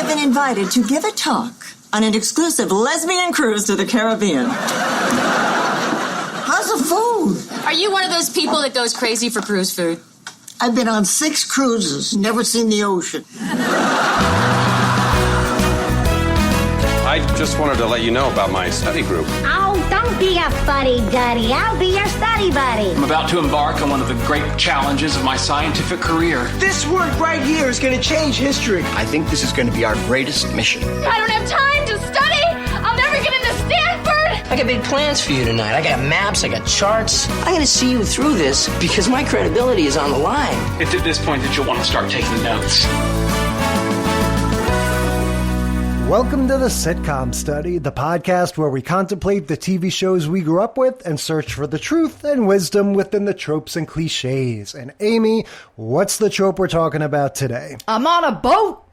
have been invited to give a talk on an exclusive lesbian cruise to the Caribbean. How's the food? Are you one of those people that goes crazy for cruise food? I've been on 6 cruises, never seen the ocean. I just wanted to let you know about my study group. Oh, don't be a fuddy-duddy. I'll be your study buddy. I'm about to embark on one of the great challenges of my scientific career. This work right here is going to change history. I think this is going to be our greatest mission. I don't have time to study. I'll never get into Stanford. I got big plans for you tonight. I got maps, I got charts. I'm going to see you through this because my credibility is on the line. It's at this point that you'll want to start taking notes. Welcome to the Sitcom Study, the podcast where we contemplate the TV shows we grew up with and search for the truth and wisdom within the tropes and cliches. And Amy, what's the trope we're talking about today? I'm on a boat.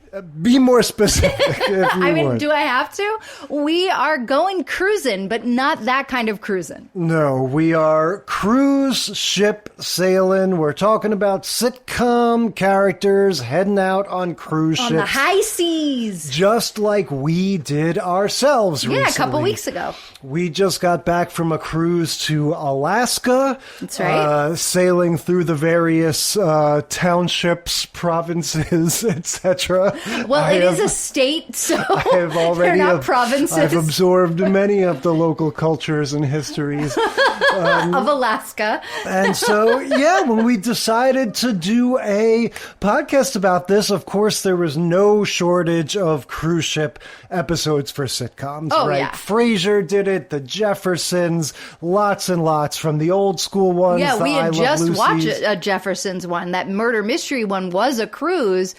Be more specific, if you I mean, would. do I have to? We are going cruising, but not that kind of cruising. No, we are cruise ship sailing. We're talking about sitcom characters heading out on cruise ships. On the high seas. Just like we did ourselves recently. Yeah, a couple weeks ago. We just got back from a cruise to Alaska. That's right. Sailing through the various townships, provinces, etc. Well, it is a state, so they're not provinces. I've absorbed many of the local cultures and histories of Alaska. And so, yeah, when we decided to do a podcast about this, of course, there was no shortage of cruise ship episodes for sitcoms, right? Yeah. Frasier did it, The Jeffersons, lots and lots from the old school ones. Yeah, we had just watched Lucy's. a Jeffersons one. That murder mystery one was a cruise.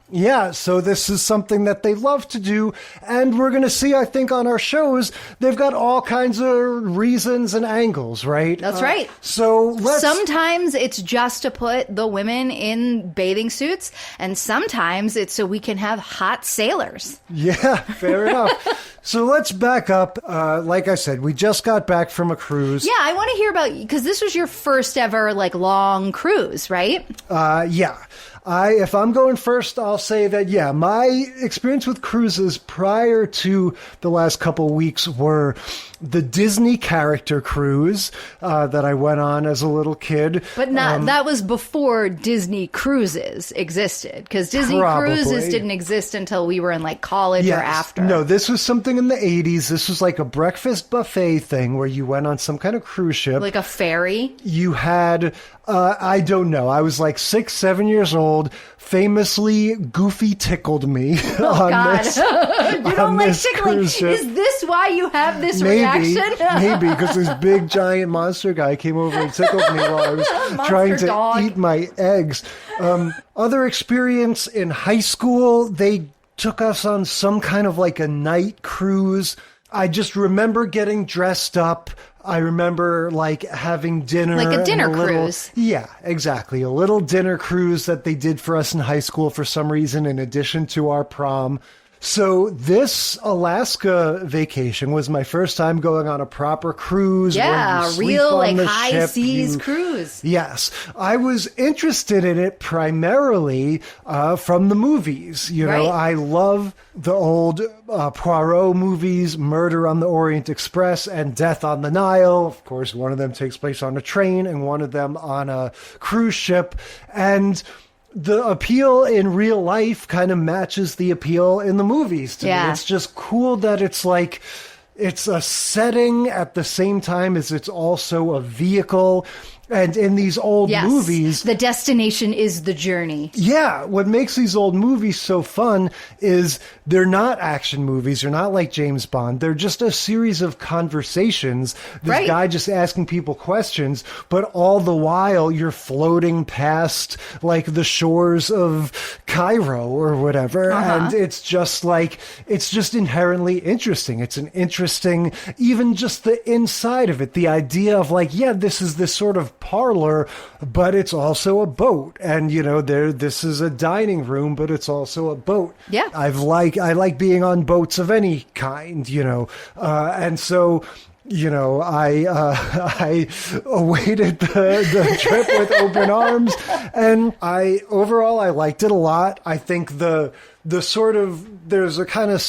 Yeah, so this is something that they love to do, and we're going to see, I think, on our shows, they've got all kinds of reasons and angles, right? That's right. So sometimes it's just to put the women in bathing suits, and sometimes it's so we can have hot sailors. Yeah, fair enough. So let's back up. Like I said, we just got back from a cruise. Yeah, I want to hear about, because this was your first ever, long cruise, right? Yeah. If I'm going first, I'll say that, yeah, my experience with cruises prior to the last couple weeks were the Disney character cruise that I went on as a little kid. But that was before Disney cruises existed, because Disney cruises didn't exist until we were in college or after. No, this was something in the 80s. This was like a breakfast buffet thing where you went on some kind of cruise ship. Like a ferry? You had... I don't know. I was 6, 7 years old. Famously, Goofy tickled me God. This. You don't like tickling. Is this why you have this reaction? Maybe, because this big, giant monster guy came over and tickled me while I was trying to eat my eggs. Other experience in high school, they took us on some kind of a night cruise. I just remember getting dressed up. I remember having dinner. Like a dinner cruise. Yeah, exactly. A little dinner cruise that they did for us in high school for some reason in addition to our prom. So this Alaska vacation was my first time going on a proper cruise. Yeah, a real high seas cruise. Yes. I was interested in it primarily from the movies. You know, I love the old Poirot movies, Murder on the Orient Express and Death on the Nile. Of course, one of them takes place on a train and one of them on a cruise ship. And the appeal in real life kind of matches the appeal in the movies to me. It's just cool that it's it's a setting at the same time as it's also a vehicle. And in these old movies... the destination is the journey. Yeah. What makes these old movies so fun is they're not action movies. They're not like James Bond. They're just a series of conversations. This guy just asking people questions, but all the while you're floating past the shores of Cairo or whatever. And it's just it's just inherently interesting. It's an interesting, even just the inside of it. The idea of this is this sort of parlor, but it's also a boat. And, this is a dining room, but it's also a boat. Yeah. I like being on boats of any kind, and so I awaited the trip with open arms, and I liked it a lot. I think the sort of, there's a kind of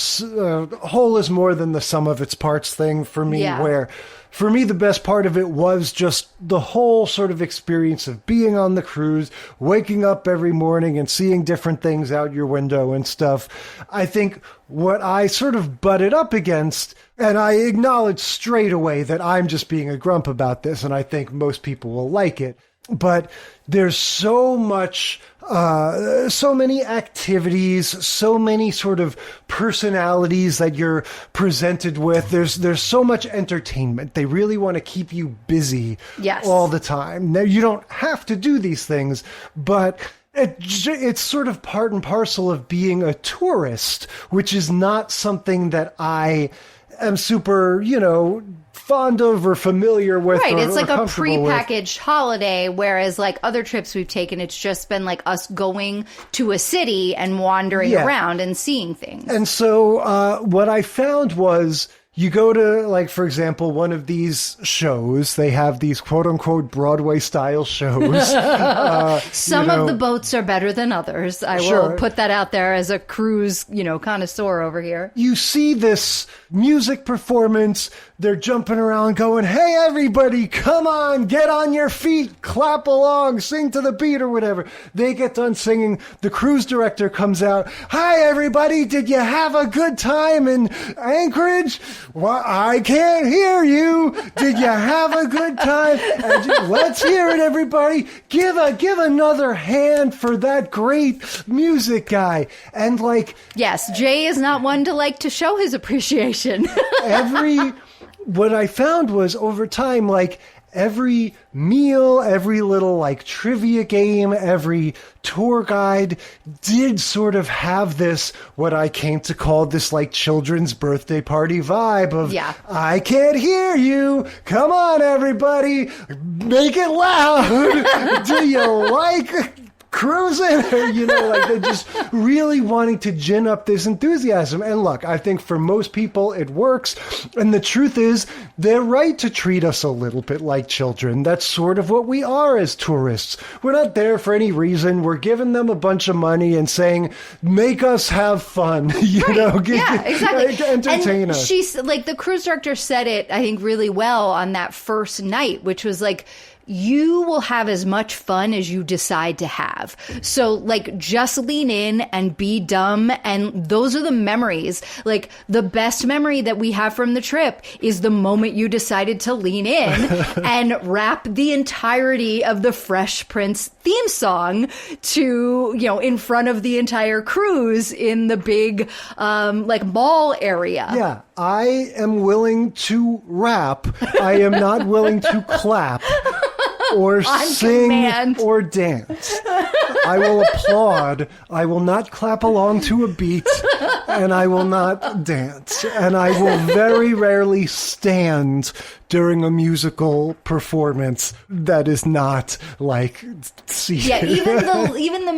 whole is more than the sum of its parts thing for me, where for me, the best part of it was just the whole sort of experience of being on the cruise, waking up every morning and seeing different things out your window and stuff. I think what I sort of butted up against, and I acknowledge straight away that I'm just being a grump about this, and I think most people will like it, but there's so much, so many activities, so many sort of personalities that you're presented with. There's so much entertainment. They really want to keep you busy all the time. Now, you don't have to do these things, but it's sort of part and parcel of being a tourist, which is not something that I am super, fond of or familiar with. Right, it's like a prepackaged holiday, whereas like other trips we've taken, it's just been like us going to a city and wandering around and seeing things. And so what I found was, you go to, like, for example, one of these shows, they have these quote-unquote Broadway-style shows. Some of the boats are better than others. I will put that out there as a cruise, connoisseur over here. You see this music performance, they're jumping around going, hey, everybody, come on, get on your feet, clap along, sing to the beat or whatever. They get done singing. The cruise director comes out, hi, everybody, did you have a good time in Anchorage? Well, I can't hear you. Did you have a good time? Let's hear it, everybody. Give another hand for that great music guy. And yes, Jay is not one to show his appreciation. What I found was over time, every meal, every little trivia game, every tour guide did sort of have this, what I came to call this children's birthday party vibe of, I can't hear you. Come on, everybody. Make it loud. Do you like cruising? They're just really wanting to gin up this enthusiasm. And look, I think for most people it works. And the truth is, they're right to treat us a little bit like children. That's sort of what we are as tourists. We're not there for any reason. We're giving them a bunch of money and saying, make us have fun, exactly. Entertain us. She's the cruise director said it, I think, really well on that first night, which was you will have as much fun as you decide to have. So just lean in and be dumb. And those are the memories. The best memory that we have from the trip is the moment you decided to lean in and rap the entirety of the Fresh Prince theme song to, in front of the entire cruise in the big, mall area. Yeah. I am willing to rap. I am not willing to clap or sing or dance. I will applaud. I will not clap along to a beat, and I will not dance. And I will very rarely stand during a musical performance that is not seated. Yeah, even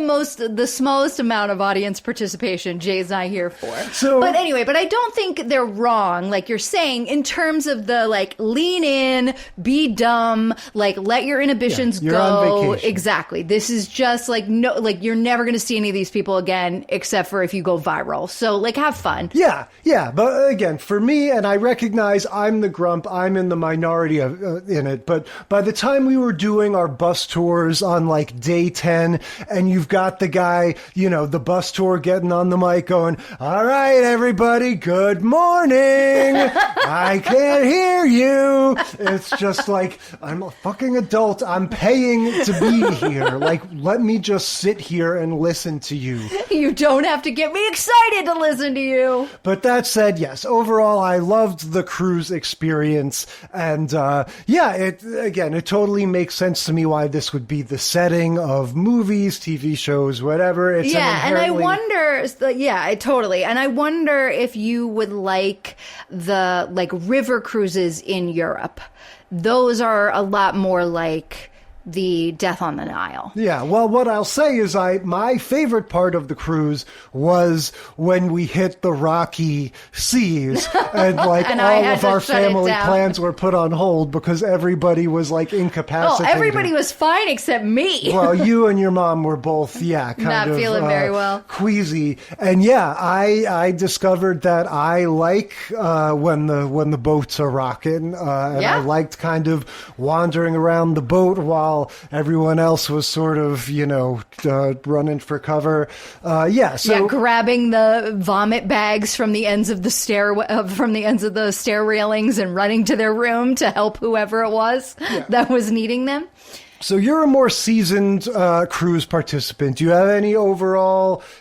the smallest amount of audience participation, Jay's not here for. But anyway, I don't think they're wrong, like you're saying, in terms of the lean in, be dumb, let your inhibitions you're go. On vacation. Exactly. This is just you're never going to see any of these people again, except for if you go viral. So have fun. Yeah. But again, for me, and I recognize I'm the grump, I'm in the minority in it, but by the time we were doing our bus tours on day 10, and you've got the guy, the bus tour getting on the mic going, all right, everybody, good morning. I can't hear you. It's just I'm a fucking adult. I'm paying to be here. Let me just sit here and listen to you. You don't have to get me excited to listen to you. But that said, yes, overall, I loved the cruise experience. And it totally makes sense to me why this would be the setting of movies, TV shows, whatever. It's and I wonder, totally. And I wonder if you would like the river cruises in Europe. Those are a lot more the Death on the Nile. Yeah, well, what I'll say is my favorite part of the cruise was when we hit the rocky seas and And all of our family plans were put on hold because everybody was incapacitated. Oh, everybody was fine except me. Well, you and your mom were both, not feeling very well, queasy. And yeah, I discovered that I like when the boats are rocking, and I liked kind of wandering around the boat while everyone else was sort of, running for cover. Grabbing the vomit bags from the ends of the stair railings and running to their room to help whoever it was that was needing them. So you're a more seasoned cruise participant. Do you have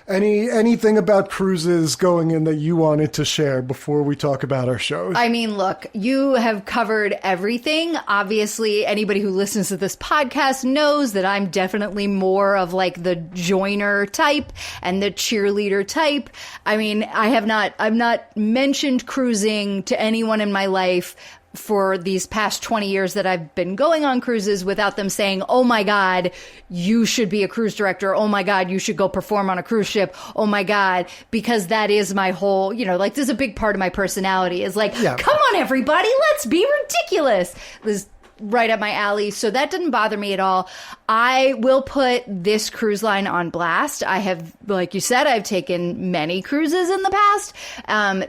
anything about cruises going in that you wanted to share before we talk about our shows? I mean, look, you have covered everything. Obviously, anybody who listens to this podcast knows that I'm definitely more of the joiner type and the cheerleader type. I mean, I've not mentioned cruising to anyone in my life for these past 20 years that I've been going on cruises without them saying, oh my God, you should be a cruise director. Oh my God, you should go perform on a cruise ship. Oh my God, because that is my whole, this is a big part of my personality is come on everybody, let's be ridiculous. This right up my alley. So that didn't bother me at all. I will put this cruise line on blast. I have, like you said, I've taken many cruises in the past.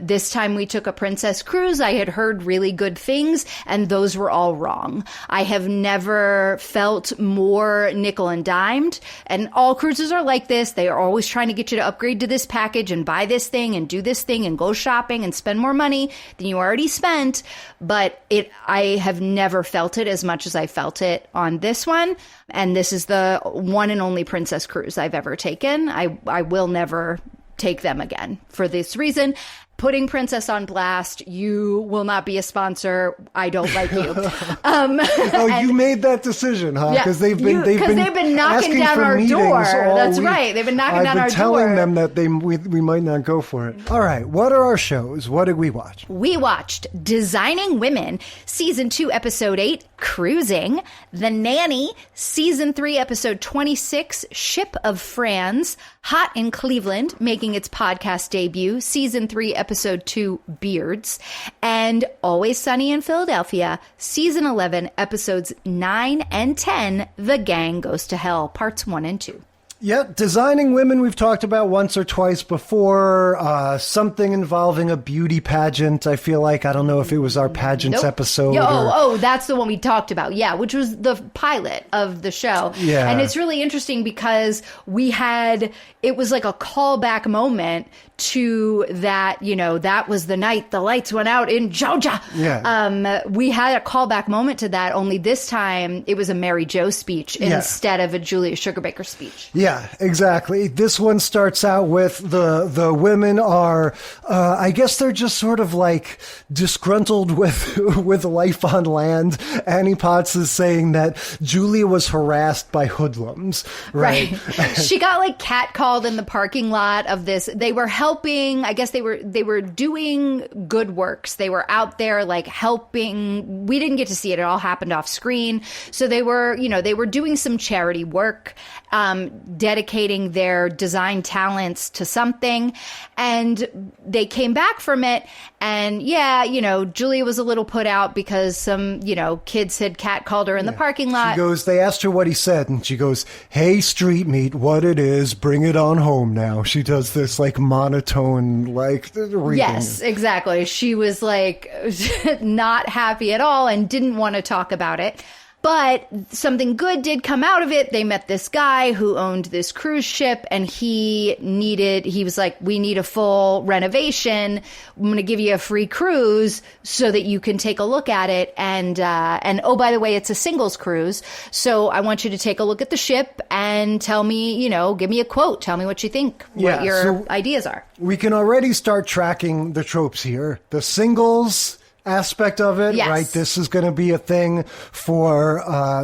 This time we took a Princess cruise. I had heard really good things, and those were all wrong. I have never felt more nickel and dimed, and all cruises are like this. They are always trying to get you to upgrade to this package and buy this thing and do this thing and go shopping and spend more money than you already spent. But I have never felt it as much as I felt it on this one. And this is the one and only Princess cruise I've ever taken. I will never take them again for this reason. Putting Princess on blast. You will not be a sponsor. I don't like you. You made that decision, huh? Because they've been knocking down our door. That's right. They've been knocking down our door. I've been telling them that we might not go for it. All right. What are our shows? What did we watch? We watched Designing Women, Season 2, Episode 8, Cruising, The Nanny, Season 3, Episode 26, Ship of Fran's, Hot in Cleveland, making its podcast debut, Season 3, Episode 2, Beards, and Always Sunny in Philadelphia, Season 11, Episodes 9 and 10, The Gang Goes to Hell, Parts 1 and 2. Yeah, Designing Women we've talked about once or twice before. Something involving a beauty pageant. I feel like, I don't know if it was our pageants episode. That's the one we talked about. Yeah, which was the pilot of the show. Yeah. And it's really interesting because it was like a callback moment to that, that was the night the lights went out in Georgia. Yeah. We had a callback moment to that, only this time it was a Mary Jo speech instead of a Julia Sugarbaker speech. Yeah, exactly. This one starts out with the women are, I guess they're just sort of disgruntled with life on land. Annie Potts is saying that Julia was harassed by hoodlums, right? She got catcalled in the parking lot of this. They were helping, I guess they were doing good works. They were out there helping. We didn't get to see it. It all happened off screen. So they were doing some charity work, dedicating their design talents to something, and they came back from it. And Julia was a little put out because some, kids had catcalled her in the parking lot. She goes, they asked her what he said, and she goes, "Hey, street meat, what it is, bring it on home now." She does this monotone, reading. Yes, exactly. She was not happy at all and didn't want to talk about it. But something good did come out of it. They met this guy who owned this cruise ship, and he was like, "We need a full renovation. I'm going to give you a free cruise so that you can take a look at it. And oh, by the way, it's a singles cruise. So I want you to take a look at the ship and tell me, give me a quote. Tell me what you think, what your ideas are." We can already start tracking the tropes here. The singles aspect of it, right? This is going to be a thing for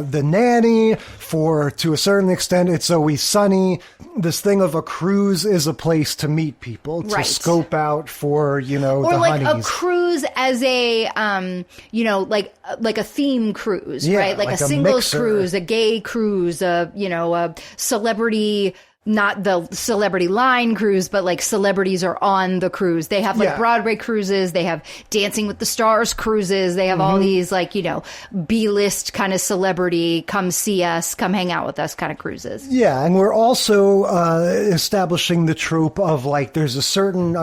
the nanny, to a certain extent, It's Always Sunny. This thing of a cruise is a place to meet people, to scope out for, the honeys. A cruise as a, like a theme cruise, right? Like a singles cruise, a gay cruise, a celebrity, not the celebrity line cruise, but like celebrities are on the cruise. They have like Broadway cruises. They have Dancing with the Stars cruises. They have all these like, B-list kind of celebrity, come see us, come hang out with us kind of cruises. Yeah. And we're also establishing the trope of like, there's a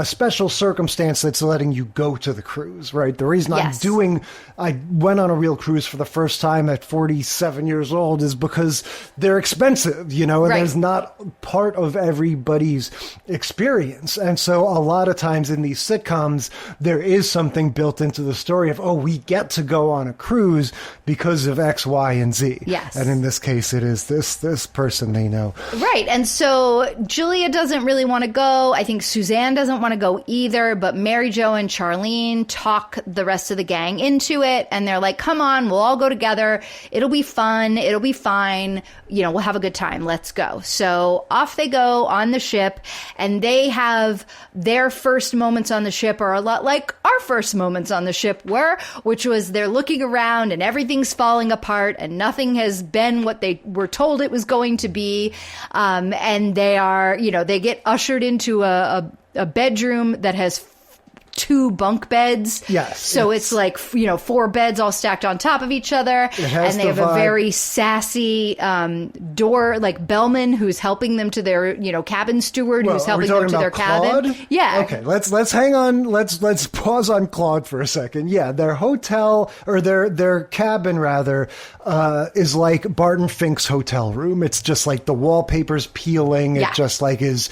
special circumstance that's letting you go to the cruise, right? The reason I went on a real cruise for the first time at 47 years old is because they're expensive, and there's not part of everybody's experience. And so a lot of times in these sitcoms, there is something built into the story of, we get to go on a cruise because of X, Y, and Z. Yes. And in this case, it is this person they know. Right. And so Julia doesn't really want to go. I think Suzanne doesn't want to go either, but Mary Jo and Charlene talk the rest of the gang into it. And they're like, come on, we'll all go together. It'll be fun. It'll be fine. We'll have a good time. Let's go. So off they go on the ship, and they have their first moments on the ship are a lot like our first moments on the ship were, which was they're looking around and everything's falling apart and nothing has been what they were told it was going to be. And they are, they get ushered into a bedroom that has 2 bunk beds. Yes. So it's like, 4 beds all stacked on top of each other. And they have a very sassy door, like bellman who's helping them to their, cabin steward who's helping them to their Claude? cabin. Yeah. Okay, let's hang on. Let's pause on Claude for a second. Yeah, their hotel or their cabin rather is like Barton Fink's hotel room. It's just like the wallpaper's peeling. It just like is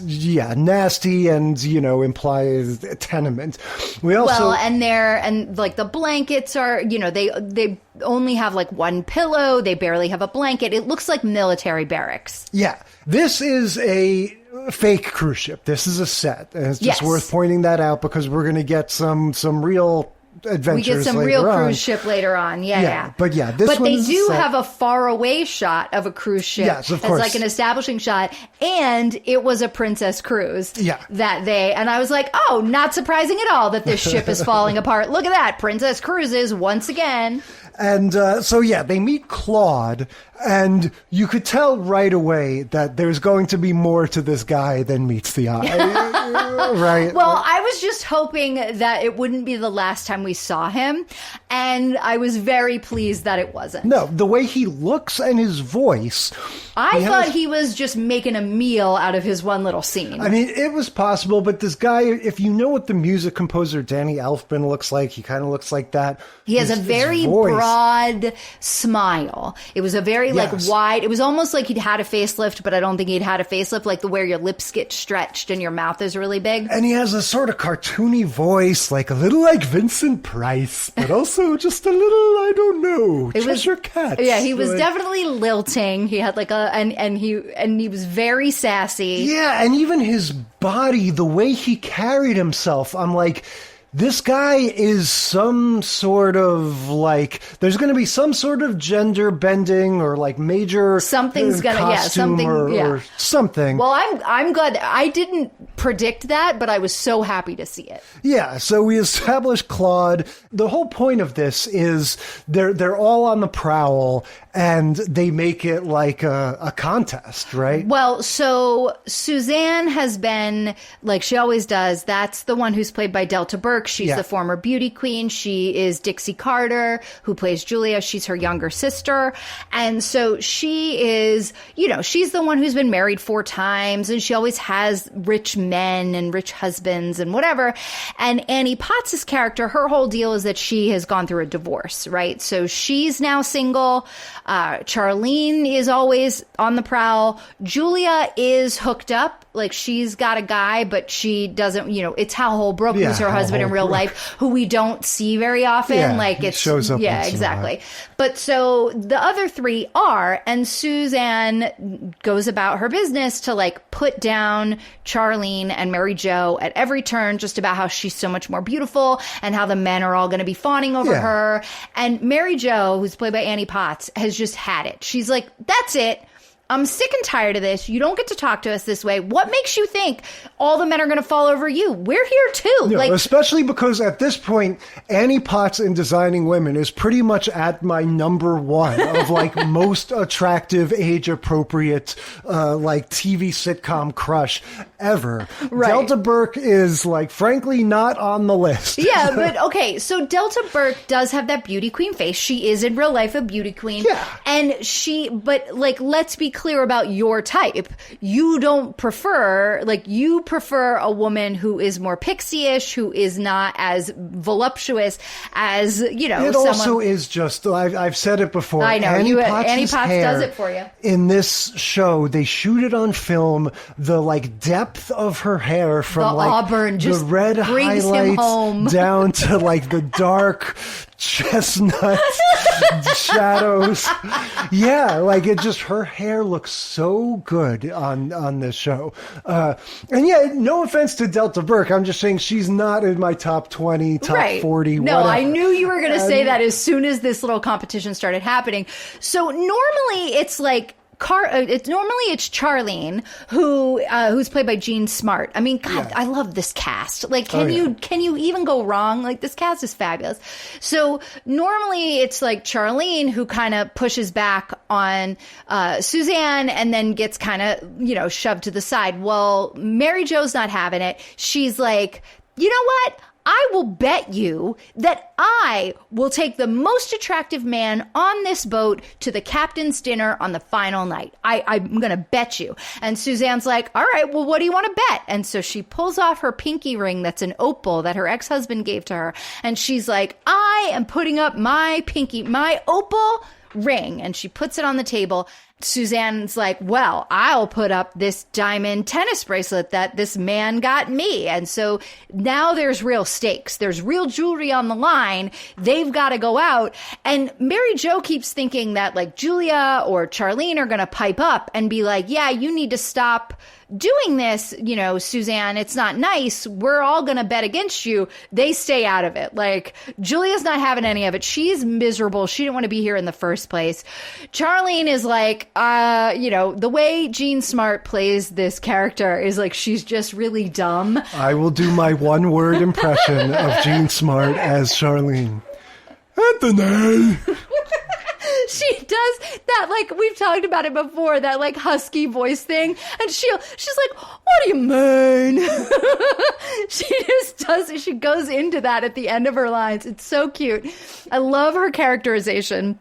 nasty and implies tenement. We also and like the blankets are, they only have like 1 pillow. They barely have a blanket. It looks like military barracks. Yeah. This is a fake cruise ship. This is a set. And it's just worth pointing that out because we're going to get some real adventures. We get some real cruise ship later on. Yeah. But they do have a far away shot of a cruise ship. Yes, of course. It's like an establishing shot. And it was a princess cruise. Yeah. And I was like, not surprising at all that this ship is falling apart. Look at that. Princess Cruises once again. And they meet Claude, and you could tell right away that there's going to be more to this guy than meets the eye. Right? Well, I was just hoping that it wouldn't be the last time we saw him, and I was very pleased that it wasn't. No, the way he looks and his voice. I thought he was just making a meal out of his one little scene. I mean, it was possible, but this guy, if you know what the music composer Danny Elfman looks like, he kind of looks like that. He has a very broad smile. It was a very wide, it was almost like he'd had a facelift, but I don't think he'd had a facelift, like the where your lips get stretched and your mouth is really big. And he has a sort of cartoony voice, like a little like Vincent Price, but also just a little, I don't know, Cheshire Cat. Yeah, he was definitely lilting. He had like and he was very sassy. Yeah, and even his body, the way he carried himself, I'm like, this guy is some sort of like, there's going to be some sort of gender bending or like major something's going to, or something. Well, I'm glad. I didn't predict that, but I was so happy to see it. Yeah. So we established Claude. The whole point of this is they're all on the prowl and they make it like a contest, right? Well, so Suzanne has been, like she always does, that's the one who's played by Delta Burke. She's the former beauty queen. She is Dixie Carter, who plays Julia. She's her younger sister. And so she is, she's the one who's been married 4 times, and she always has rich men and rich husbands and whatever. And Annie Potts' character, her whole deal is that she has gone through a divorce, right? So she's now single. Charlene is always on the prowl. Julia is hooked up. Like, she's got a guy, but she doesn't, it's Hal Holbrook, who's her husband in real life who we don't see very often. Yeah, like it shows up. Yeah, exactly. But so the other three are, and Suzanne goes about her business to like put down Charlene and Mary Jo at every turn, just about how she's so much more beautiful and how the men are all going to be fawning over her. And Mary Jo, who's played by Annie Potts, has just had it. She's like, that's it. I'm sick and tired of this. You don't get to talk to us this way. What makes you think all the men are going to fall over you? We're here too. No, especially because at this point, Annie Potts in Designing Women is pretty much at my number one of like most attractive, age-appropriate, like TV sitcom crush ever. Right. Delta Burke is like, frankly, not on the list. Yeah, but okay. So Delta Burke does have that beauty queen face. She is in real life a beauty queen. Yeah. And but like, let's be clear about your type. You don't prefer, like, you prefer a woman who is more pixie-ish, who is not as voluptuous as, you know, it also is just, I've said it before. I know. Annie Potts does it for you. In this show, they shoot it on film. The like depth of her hair from the like auburn just the red brings highlights him home. down to like the dark chestnut shadows. Yeah, like it just, her hair looks so good on this show. And yeah, no offense to Delta Burke. I'm just saying she's not in my top 20, top 40, No, whatever. I knew you were going to say that as soon as this little competition started happening. So normally it's like, it's Charlene who's played by Jean Smart. I mean, God, I love this cast. Like, can you even go wrong? Like, this cast is fabulous. So normally it's like Charlene who kind of pushes back on Suzanne and then gets kind of, you know, shoved to the side. Well, Mary Jo's not having it. She's like, you know what? I will bet you that I will take the most attractive man on this boat to the captain's dinner on the final night. I'm going to bet you. And Suzanne's like, all right, well, what do you want to bet? And so she pulls off her pinky ring that's an opal that her ex-husband gave to her. And she's like, I am putting up my opal ring. And she puts it on the table. Suzanne's like, well, I'll put up this diamond tennis bracelet that this man got me. And so now there's real stakes. There's real jewelry on the line. They've got to go out. And Mary Jo keeps thinking that like Julia or Charlene are going to pipe up and be like, yeah, you need to stop doing this, you know, Suzanne, it's not nice. We're all going to bet against you. They stay out of it. Like, Julia's not having any of it. She's miserable. She didn't want to be here in the first place. Charlene is like, you know, the way Jean Smart plays this character is like, she's just really dumb. I will do my one-word impression of Jean Smart as Charlene. Anthony! She does that, like, we've talked about it before, that, like, husky voice thing. And she's like, what do you mean? She just does it. She goes into that at the end of her lines. It's so cute. I love her characterization.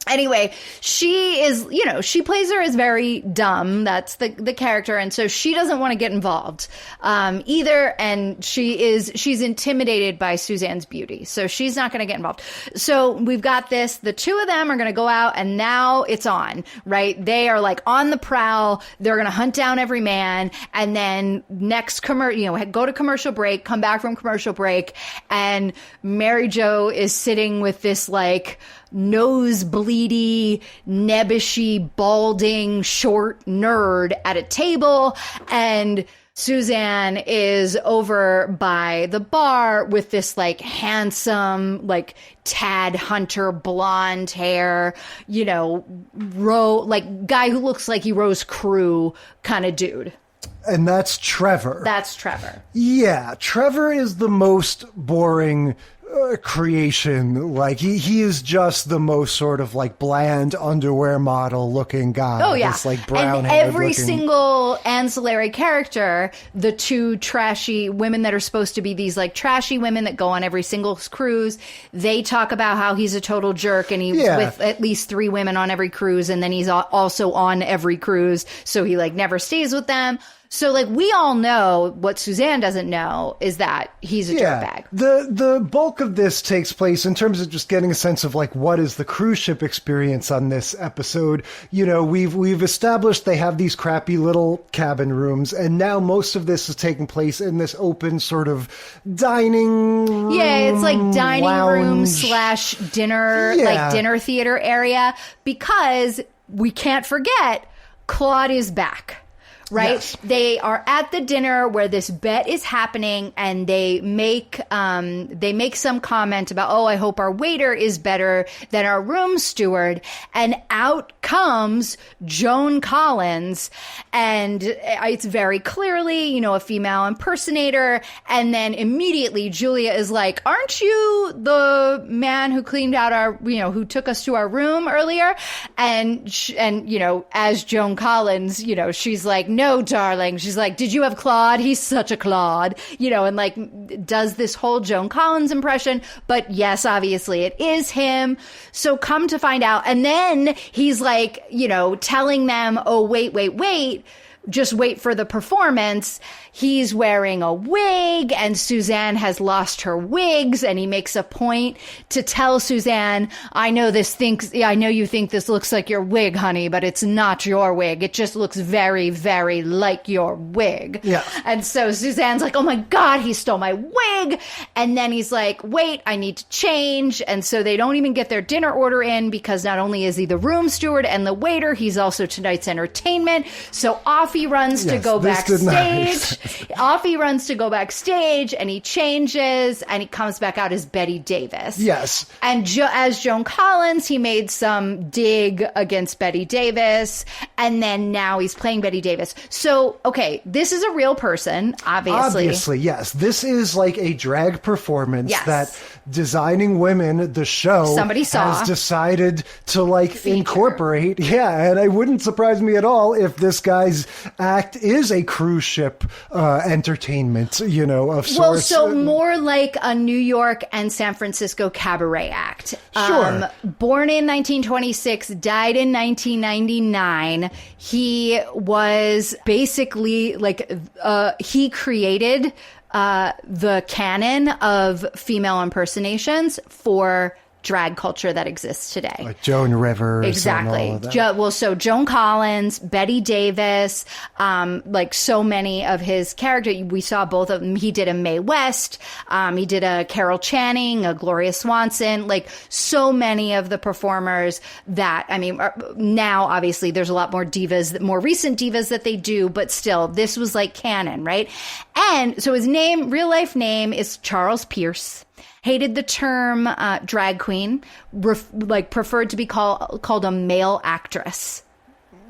Anyway, she is, you know, she plays her as very dumb. That's the character. And so she doesn't want to get involved either. And she's intimidated by Suzanne's beauty. So she's not going to get involved. So we've got this. The two of them are going to go out and now it's on, right? They are like on the prowl. They're going to hunt down every man. And then go to commercial break, come back from commercial break. And Mary Jo is sitting with this like nosebleedy, nebbishy, balding, short nerd at a table, and Suzanne is over by the bar with this like handsome, like Tad Hunter, blonde hair, you know, guy who looks like he rose crew kind of dude. And that's Trevor. Yeah, Trevor is the most boring creation. Like he is just the most sort of like bland underwear model looking guy. Oh yeah, this, like brown and every single ancillary character, the two trashy women that are supposed to be these like trashy women that go on every single cruise, they talk about how he's a total jerk and he's with at least 3 women on every cruise, and then he's also on every cruise, so he like never stays with them. So, like, we all know what Suzanne doesn't know is that he's a dirtbag. The bulk of this takes place in terms of just getting a sense of, like, what is the cruise ship experience on this episode. You know, we've established they have these crappy little cabin rooms, and now most of this is taking place in this open sort of dining room. Yeah, it's like dining room / lounge. dinner, like dinner theater area, because we can't forget Claude is back. Right? Yes. They are at the dinner where this bet is happening, and they make some comment about, oh, I hope our waiter is better than our room steward. And out comes Joan Collins, and it's very clearly, you know, a female impersonator. And then immediately Julia is like, aren't you the man who cleaned out our, you know, who took us to our room earlier? And you know, as Joan Collins, you know, she's like, no, darling. She's like, did you have Claude? He's such a Claude, you know, and like does this whole Joan Collins impression. But yes, obviously it is him. So come to find out. And then he's like, you know, telling them, oh, wait. Just wait for the performance. He's wearing a wig, and Suzanne has lost her wigs, and he makes a point to tell Suzanne, I know you think this looks like your wig, honey, but it's not your wig. It just looks very, very like your wig. Yeah. And so Suzanne's like, oh my God, he stole my wig. And then he's like, wait, I need to change. And so they don't even get their dinner order in, because not only is he the room steward and the waiter, he's also tonight's entertainment. So off he runs to go backstage. Off he runs to go backstage, and he changes, and he comes back out as Betty Davis. Yes. And as Joan Collins, he made some dig against Betty Davis, and then now he's playing Betty Davis. So, okay, this is a real person, obviously. Obviously, yes. This is like a drag performance Yes. that Designing Women, the show, Somebody saw. has decided to like incorporate. Yeah, and it wouldn't surprise me at all if this guy's act is a cruise ship entertainment, you know, of sorts. Well, so more like a New York and San Francisco cabaret act. Sure. Born in 1926, died in 1999. He was basically like, he created the canon of female impersonations for drag culture that exists today. Like Joan Rivers. Exactly. And all of that. So Joan Collins, Betty Davis, like so many of his characters, we saw both of them. He did a Mae West, he did a Carol Channing, a Gloria Swanson, like so many of the performers that, I mean, now obviously there's a lot more divas, more recent divas that they do, but still this was like canon, right? And so his real life name is Charles Pierce. Hated the term drag queen, preferred to be called a male actress.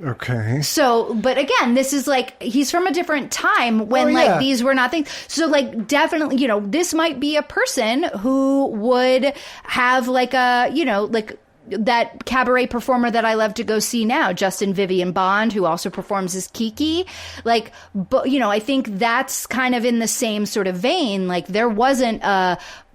Okay. So, but again, this is like, he's from a different time when like these were not things. So like definitely, you know, this might be a person who would have like a, you know, like that cabaret performer that I love to go see now, Justin Vivian Bond, who also performs as Kiki. Like, but you know, I think that's kind of in the same sort of vein. Like there wasn't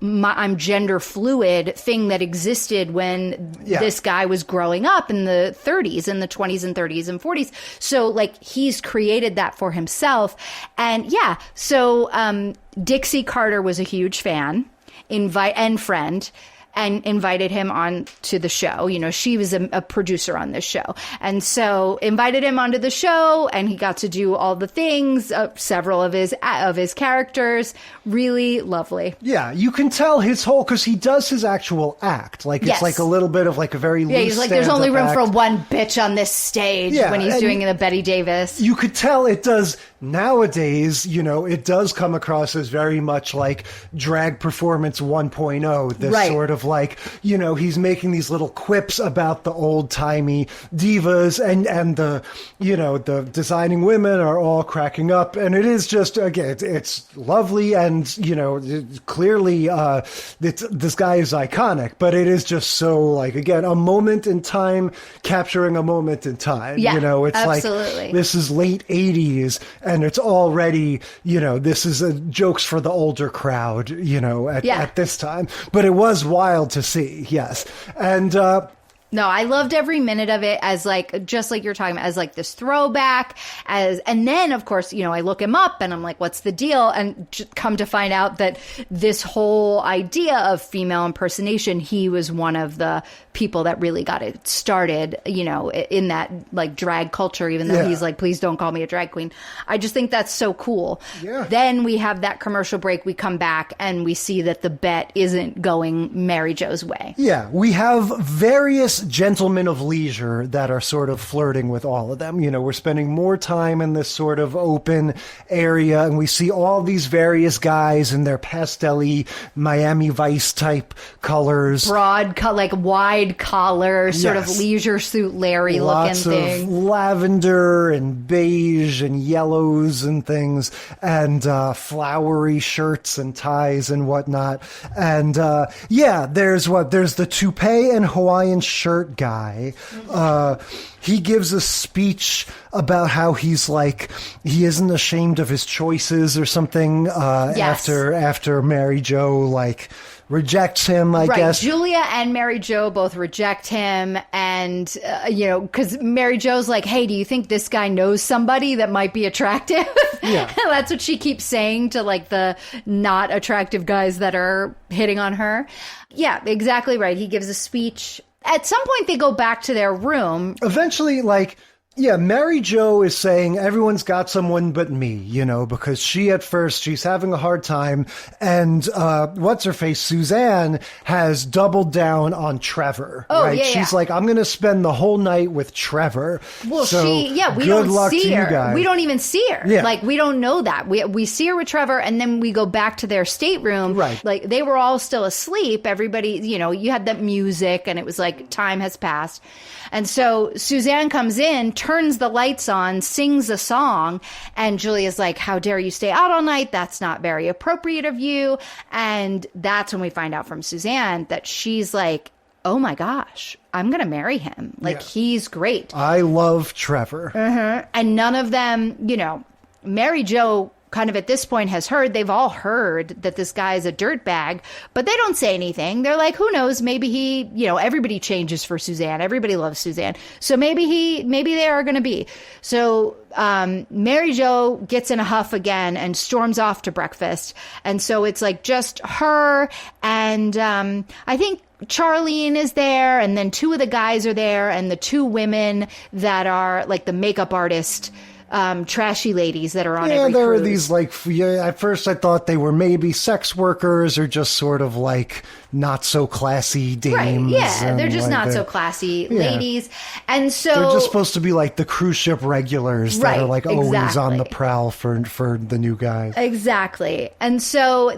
I'm gender fluid thing that existed when this guy was growing up in the 30s and the 20s and 30s and 40s. So like he's created that for himself. And so Dixie Carter was a huge fan, and friend, and invited him on to the show. You know, she was a producer on this show. And so invited him onto the show, and he got to do all the things, several of his characters. Really lovely. Yeah, you can tell his whole, because he does his actual act. Like, it's like a little bit of like a very loose he's like, there's only room act for one bitch on this stage when he's doing the Betty Davis. You could tell it does nowadays, you know, it does come across as very much like drag performance 1.0. This sort of like, you know, he's making these little quips about the old-timey divas, and the, you know, the Designing Women are all cracking up, and it is just, again, it's lovely, and, you know, clearly this guy is iconic, but it is just so, like, again, a moment in time, capturing a moment in time. Yeah, you know, it's absolutely. like, this is late 80s, and it's already, you know, this is jokes for the older crowd, you know, at this time. But it was wild to see, yes. And No, I loved every minute of it as like, just like you're talking about, as like this throwback, and then of course, you know, I look him up and I'm like, what's the deal? And come to find out that this whole idea of female impersonation, he was one of the people that really got it started, you know, in that like drag culture, even though he's like, please don't call me a drag queen. I just think that's so cool. Yeah. Then we have that commercial break, we come back and we see that the bet isn't going Mary Jo's way. Yeah, we have various gentlemen of leisure that are sort of flirting with all of them. You know, we're spending more time in this sort of open area, and we see all these various guys in their pastel-y Miami Vice type colors. Broad, like wide collar, sort of leisure suit Larry looking thing. Lots of lavender and beige and yellows and things, and flowery shirts and ties and whatnot. And there's the toupee and Hawaiian shirt guy. He gives a speech about how he's like, he isn't ashamed of his choices or something after Mary Jo like rejects him, I guess. Julia and Mary Jo both reject him, and you know, because Mary Jo's like, hey, do you think this guy knows somebody that might be attractive? Yeah. That's what she keeps saying to like the not attractive guys that are hitting on her. Yeah, exactly right. He gives a speech. At some point, they go back to their room. Eventually, like, yeah, Mary Jo is saying everyone's got someone but me, you know, because she's having a hard time. And what's-her-face, Suzanne, has doubled down on Trevor. Right? She's like, I'm going to spend the whole night with Trevor. Well, so we don't see her. We don't even see her. Yeah. Like, we don't know that. We see her with Trevor, and then we go back to their stateroom. Right. Like, they were all still asleep. Everybody, you know, you had that music, and it was like, time has passed. And so Suzanne comes in, turns the lights on, sings a song, and Julia's like, how dare you stay out all night? That's not very appropriate of you. And that's when we find out from Suzanne that she's like, oh my gosh, I'm going to marry him. Like, he's great. I love Trevor. And none of them, you know, Mary Jo kind of at this point they've all heard that this guy is a dirtbag, but they don't say anything. They're like, who knows? Maybe he, you know, everybody changes for Suzanne. Everybody loves Suzanne. So maybe they are going to be. So Mary Jo gets in a huff again and storms off to breakfast. And so it's like just her and I think Charlene is there, and then two of the guys are there, and the two women that are like the makeup artist trashy ladies that are on every there cruise. Are these like, at first I thought they were maybe sex workers or just sort of like not so classy dames. Right, yeah, they're just not so classy ladies. And so they're just supposed to be like the cruise ship regulars that are like always on the prowl for the new guys. Exactly. And so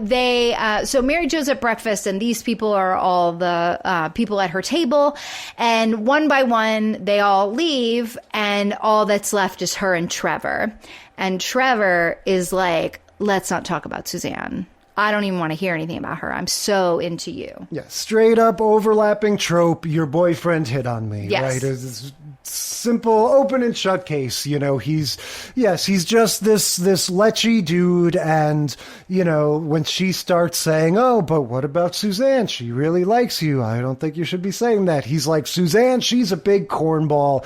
so Mary Jo's at breakfast, and these people are all the people at her table, and one by one they all leave, and all that's left is her and Trevor. And Trevor is like, let's not talk about Suzanne. I don't even want to hear anything about her. I'm so into you. Yeah, straight up overlapping trope. Your boyfriend hit on me. Yes. Right? It's simple, open and shut case. You know, he's just this lechy dude. And, you know, when she starts saying, oh, but what about Suzanne? She really likes you. I don't think you should be saying that. He's like, Suzanne, she's a big cornball.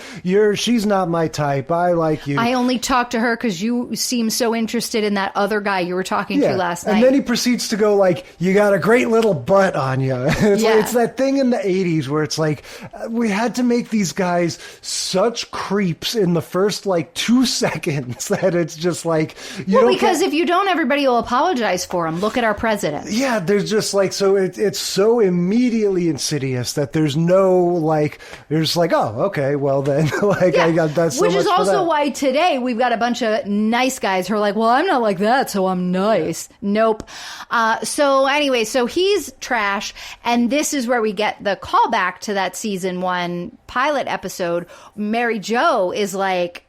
She's not my type. I like you. I only talked to her because you seem so interested in that other guy you were talking to last night. And then he proceeds to go like, you got a great little butt on you. It's that thing in the 80s where it's like, we had to make these guys such creeps in the first like 2 seconds that it's just like, because if you don't, everybody will apologize for him. Look at our president. Yeah, there's just like, so it's so immediately insidious that there's no like, there's like, oh, okay, well then, like I got that. So which is much also why today we've got a bunch of nice guys who are like, well, I'm not like that, so I'm nice. Nope. So anyway, so he's trash, and this is where we get the callback to that season 1 pilot episode. Mary Jo is like,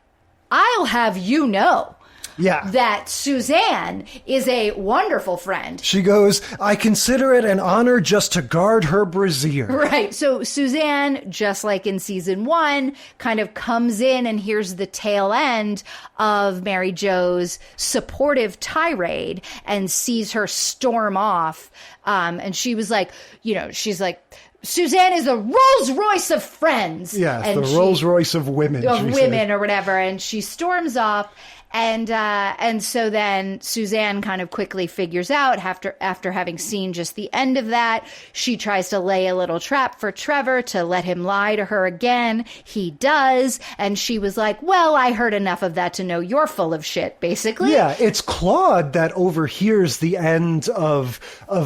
I'll have you know that Suzanne is a wonderful friend. She goes, I consider it an honor just to guard her brassiere. Right. So Suzanne, just like in season 1, kind of comes in and hears the tail end of Mary Jo's supportive tirade and sees her storm off. And she was like, you know, she's like, Suzanne is the Rolls Royce of friends. Yes, and the Rolls Royce of women. Or whatever. And she storms off. And so then Suzanne kind of quickly figures out after having seen just the end of that, she tries to lay a little trap for Trevor to let him lie to her again. He does. And she was like, well, I heard enough of that to know you're full of shit, basically. Yeah, it's Claude that overhears the end of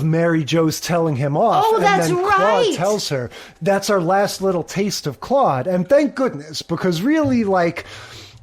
Mary Jo's telling him off. Oh, that's and then right. Claude tells her, that's our last little taste of Claude. And thank goodness, because really, like,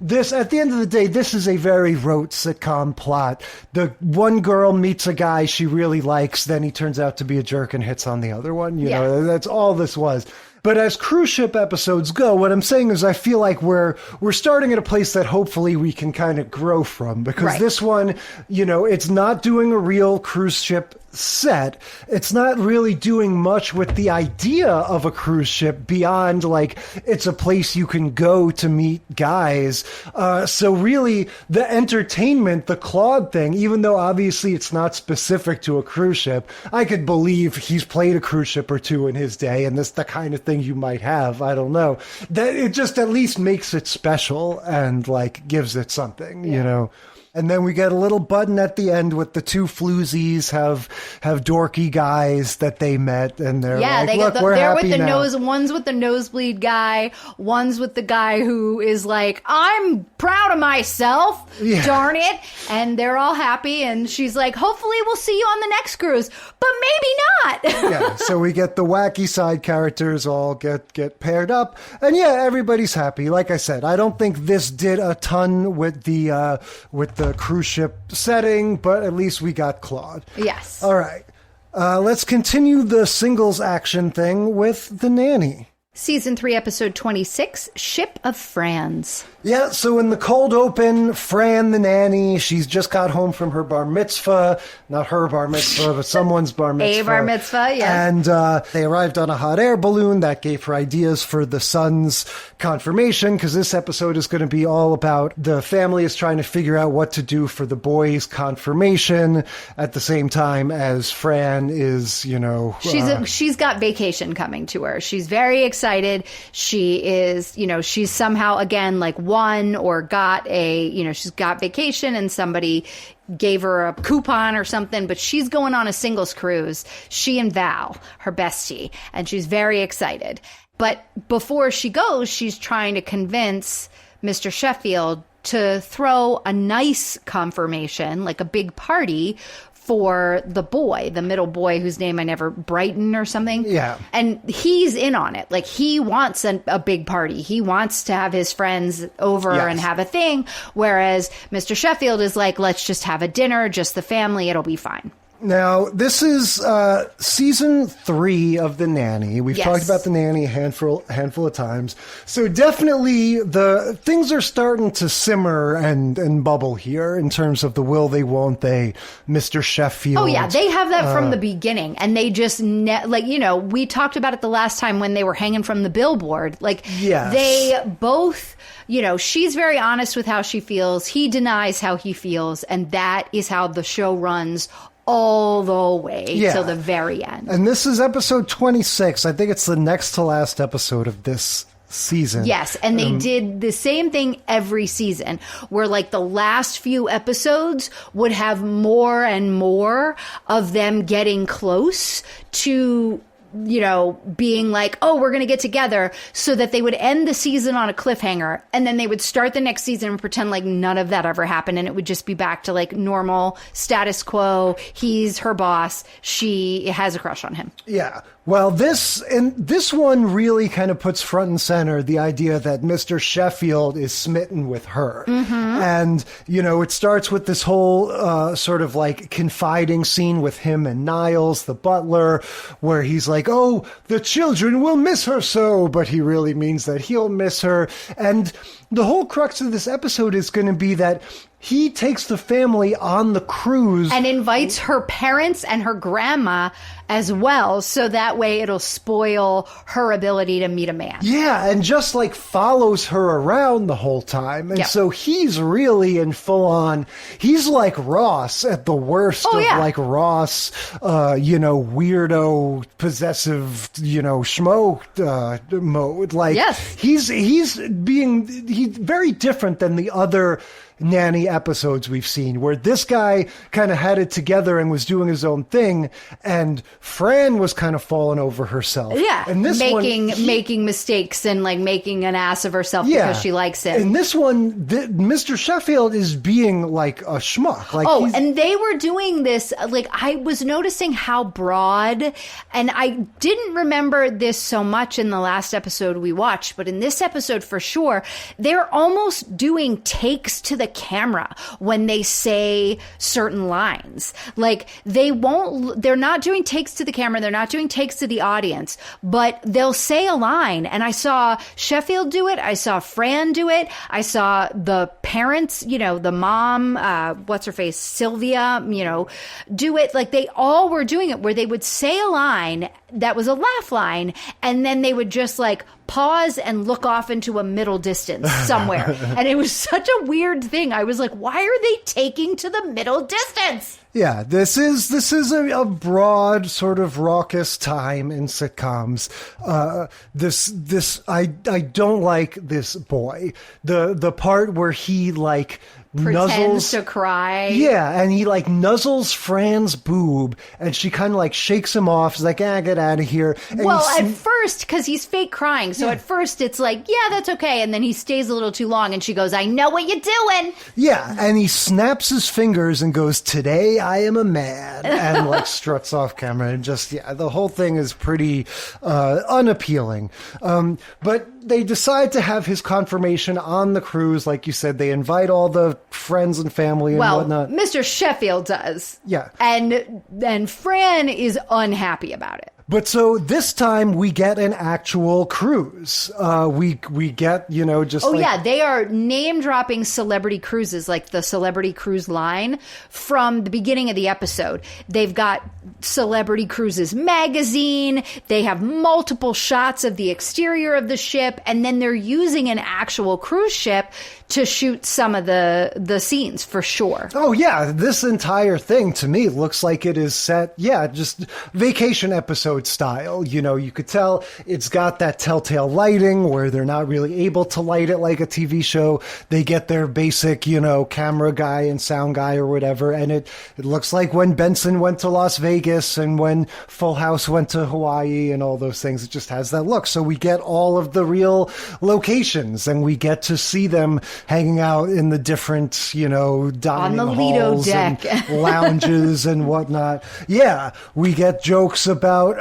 this, at the end of the day, this is a very rote sitcom plot. The one girl meets a guy she really likes, then he turns out to be a jerk and hits on the other one. You know, that's all this was. But as cruise ship episodes go, what I'm saying is I feel like we're starting at a place that hopefully we can kind of grow from, because this one, you know, it's not doing a real cruise ship set. It's not really doing much with the idea of a cruise ship beyond, like, it's a place you can go to meet guys. So really, the entertainment, the Claude thing, even though obviously it's not specific to a cruise ship, I could believe he's played a cruise ship or two in his day, and this the kind of thing you might have. I don't know. That it just at least makes it special and, like, gives it something, you know. And then we get a little button at the end with the two floozies have dorky guys that they met, and they're like, look, we're happy with the now. One's with the nosebleed guy, one's with the guy who is like, I'm proud of myself, darn it. And they're all happy, and she's like, hopefully we'll see you on the next cruise, but maybe not. Yeah, so we get the wacky side characters all get paired up, and everybody's happy. Like I said, I don't think this did a ton with the cruise ship setting, but at least we got Claude. Yes. All right. Let's continue the singles action thing with The Nanny. Season 3, episode 26, Ship of Fran's. Yeah, so in the cold open, Fran the Nanny, she's just got home from her bar mitzvah. Not her bar mitzvah, but someone's bar mitzvah. A bar mitzvah, yeah. And they arrived on a hot air balloon that gave her ideas for the son's confirmation, because this episode is going to be all about the family is trying to figure out what to do for the boy's confirmation at the same time as Fran is, you know... She's got vacation coming to her. She's very excited. She is, you know, she's somehow, again, like, won or got she's got vacation and somebody gave her a coupon or something, but she's going on a singles cruise, she and Val, her bestie, and she's very excited. But before she goes, she's trying to convince Mr. Sheffield to throw a nice confirmation, like a big party, for the boy, the middle boy whose name I never, Brighton or something. Yeah. And he's in on it. Like, he wants a big party. He wants to have his friends over and have a thing. Whereas Mr. Sheffield is like, let's just have a dinner, just the family. It'll be fine. Now, this is season 3 of The Nanny. We've talked about The Nanny a handful of times. So definitely the things are starting to simmer and bubble here in terms of the will they, won't they, Mr. Sheffield. Oh, yeah. They have that from the beginning. And they just, we talked about it the last time when they were hanging from the billboard. Like, they both... You know, she's very honest with how she feels. He denies how he feels. And that is how the show runs all the way till the very end. And this is episode 26. I think it's the next to last episode of this season. Yes, and they did the same thing every season, where like the last few episodes would have more and more of them getting close to, you know, being like, oh, we're going to get together, so that they would end the season on a cliffhanger, and then they would start the next season and pretend like none of that ever happened, and it would just be back to like normal status quo. He's her boss. She has a crush on him. Yeah. Well, this one really kind of puts front and center the idea that Mr. Sheffield is smitten with her. Mm-hmm. And, you know, it starts with this whole sort of like confiding scene with him and Niles, the butler, where he's like, oh, the children will miss her so, but he really means that he'll miss her. And the whole crux of this episode is going to be that he takes the family on the cruise. And invites her parents and her grandma as well, so that way it'll spoil her ability to meet a man. Yeah, and just like follows her around the whole time. And so he's really in full on, he's like Ross at the worst like Ross, weirdo, possessive, schmo mode. Like, he's very different than the other Nanny episodes we've seen, where this guy kind of had it together and was doing his own thing, and Fran was kind of falling over herself. Yeah, and this making mistakes and like making an ass of herself because she likes it. And this one, Mr. Sheffield is being like a schmuck. Like, and they were doing this. Like, I was noticing how broad, and I didn't remember this so much in the last episode we watched, but in this episode for sure, they're almost doing takes to the camera when they say certain lines. Like, they're not doing takes to the camera, they're not doing takes to the audience, but they'll say a line. And I saw Sheffield do it, I saw Fran do it, I saw the parents, the mom, what's her face, Sylvia, do it. Like, they all were doing it, where they would say a line that was a laugh line, and then they would just like pause and look off into a middle distance somewhere. And it was such a weird thing. I was like, why are they taking to the middle distance? Yeah, this is a broad sort of raucous time in sitcoms. I don't like this boy. The part where he like pretends to cry. Yeah, and he like nuzzles Fran's boob, and she kind of like shakes him off. She's like, get out of here. And at first, because he's fake crying, so at first it's like, yeah, that's okay. And then he stays a little too long, and she goes, I know what you're doing. Yeah, and he snaps his fingers and goes, today I am a man, and like struts off camera, and just, the whole thing is pretty unappealing. But they decide to have his confirmation on the cruise. Like you said, they invite all the friends and family and whatnot. Mr. Sheffield does. Yeah. And Fran is unhappy about it. But so this time we get an actual cruise. We get, they are name dropping celebrity cruises, like the Celebrity Cruise Line from the beginning of the episode. They've got Celebrity Cruises magazine. They have multiple shots of the exterior of the ship, and then they're using an actual cruise ship to shoot some of the scenes for sure. Oh yeah, this entire thing to me looks like it is set, just vacation episode style. You could tell it's got that telltale lighting where they're not really able to light it like a TV show. They get their basic, camera guy and sound guy or whatever, and it looks like when Benson went to Las Vegas and when Full House went to Hawaii and all those things. It just has that look. So we get all of the real locations, and we get to see them hanging out in the different, dining halls and lounges and whatnot. Yeah, we get jokes about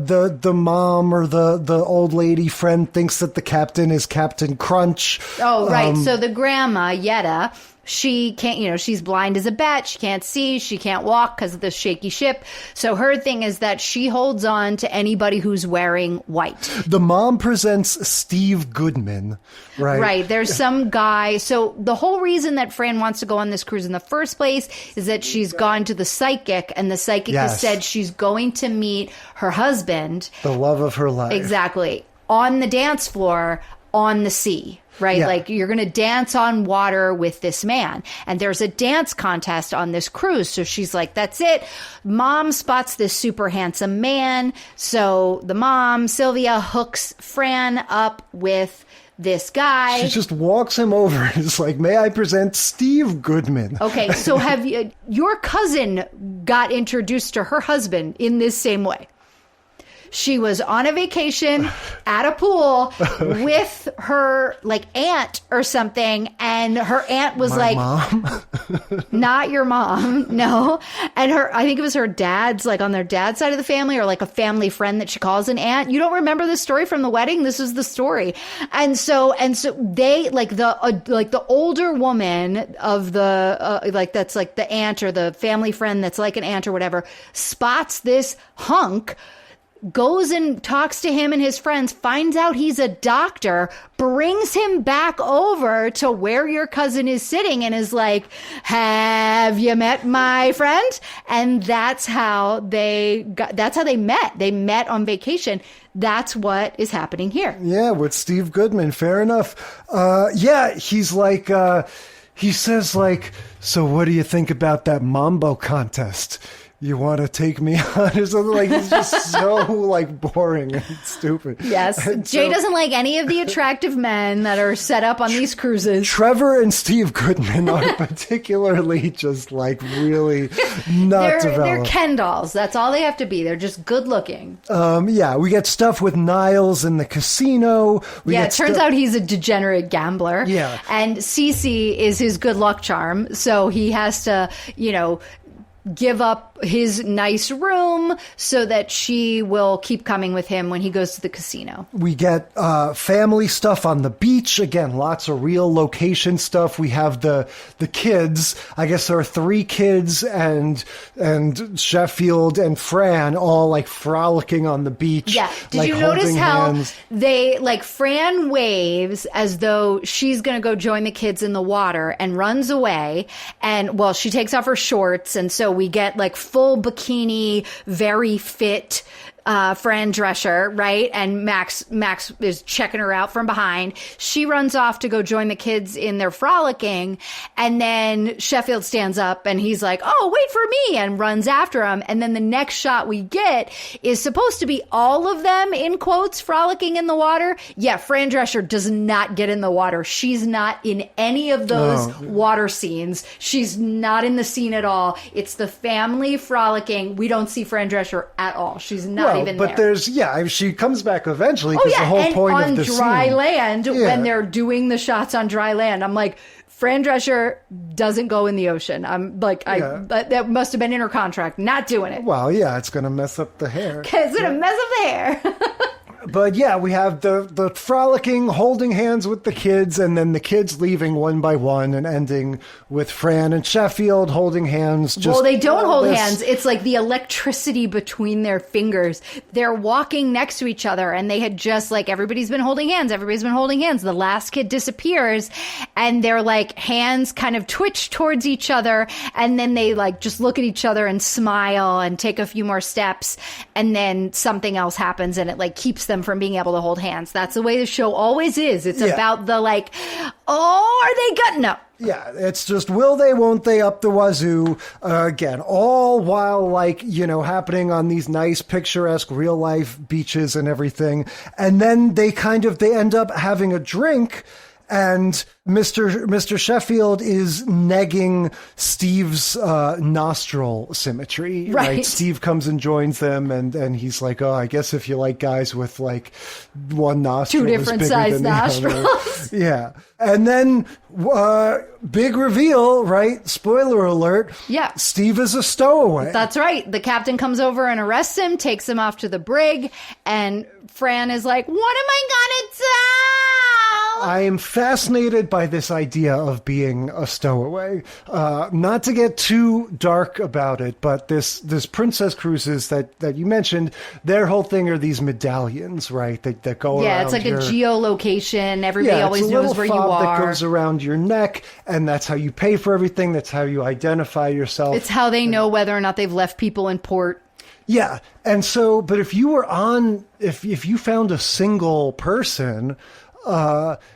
the mom or the old lady friend thinks that the captain is Captain Crunch. Oh, right. So the grandma, Yetta, she can't, she's blind as a bat. She can't see. She can't walk because of the shaky ship. So her thing is that she holds on to anybody who's wearing white. The mom presents Steve Goodman, right? Right. There's some guy. So the whole reason that Fran wants to go on this cruise in the first place is that she's gone to the psychic, and the psychic has said she's going to meet her husband. The love of her life. Exactly. On the dance floor, on the sea. Right? Yeah. Like, you're going to dance on water with this man. And there's a dance contest on this cruise. So she's like, that's it. Mom spots this super handsome man. So the mom, Sylvia, hooks Fran up with this guy. She just walks him over and is like, may I present Steve Goodman? Okay, so your cousin got introduced to her husband in this same way. She was on a vacation at a pool with her aunt or something, and her aunt was mom? Not your mom, no. And I think it was her dad's, on their dad's side of the family, or a family friend that she calls an aunt. You don't remember the story from the wedding? This is the story. And so they the older woman of the that's like the aunt or the family friend that's like an aunt or whatever, spots this hunk goes and talks to him and his friends, finds out he's a doctor, brings him back over to where your cousin is sitting and is like, have you met my friend? And that's how they met. They met on vacation. That's what is happening here. Yeah, with Steve Goodman. Fair enough. He's like, he says like, so what do you think about that Mambo contest? You want to take me on or something? Like, he's just so like boring and stupid. Yes. And Jay doesn't like any of the attractive men that are set up on these cruises. Trevor and Steve Goodman are particularly just like really not developed. They're Ken dolls. That's all they have to be. They're just good looking. We get stuff with Niles in the casino. It turns out he's a degenerate gambler. Yeah. And Cece is his good luck charm. So he has to, give up his nice room so that she will keep coming with him when he goes to the casino. We get family stuff on the beach. Again, lots of real location stuff. We have the kids. I guess there are 3 kids and Sheffield and Fran all like frolicking on the beach. Yeah. Did like, you notice how hands. they like Fran waves as though she's going to go join the kids in the water and runs away. And well, she takes off her shorts. And so we get like full bikini, very fit Fran Drescher, right? And Max is checking her out from behind. She runs off to go join the kids in their frolicking. And then Sheffield stands up and he's like, oh, wait for me, and runs after him. And then the next shot we get is supposed to be all of them, in quotes, frolicking in the water. Yeah, Fran Drescher does not get in the water. She's not in any of those water scenes. She's not in the scene at all. It's the family frolicking. We don't see Fran Drescher at all. She's not even but there. she comes back eventually because the whole point of the scene. And on dry land, when they're doing the shots on dry land, I'm like, Fran Drescher doesn't go in the ocean. I'm like, that must have been in her contract. Not doing it. Well, yeah, it's going to mess up the hair. It's going to mess up the hair. But yeah, we have the frolicking, holding hands with the kids, and then the kids leaving one by one and ending with Fran and Sheffield holding hands. Well, they don't hold hands. It's like the electricity between their fingers. They're walking next to each other, and they had just like, everybody's been holding hands. Everybody's been holding hands. The last kid disappears, and their like hands kind of twitch towards each other, and then they like just look at each other and smile and take a few more steps, and then something else happens, and it like keeps them from being able to hold hands. That's the way the show always is. It's about the like, oh, are they good? No. Yeah, it's just will they, won't they, up the wazoo. Again, all while like, happening on these nice picturesque real life beaches and everything. And then they end up having a drink. And Mr. Sheffield is negging Steve's nostril symmetry. Right. Steve comes and joins them, and he's like, oh, I guess if you like guys with like one nostril, 2 different sized nostrils. Yeah. And then big reveal, right? Spoiler alert. Yeah. Steve is a stowaway. That's right. The captain comes over and arrests him, takes him off to the brig, and Fran is like, what am I gonna tell? I am fascinated by this idea of being a stowaway. Not to get too dark about it, but this Princess Cruises that you mentioned, their whole thing are these medallions, right? That go around. Yeah, it's like a geolocation. Everybody always knows where you are. That goes around your neck, and that's how you pay for everything. That's how you identify yourself. It's how they know whether or not they've left people in port. Yeah. And so, but if you were if you found a single person,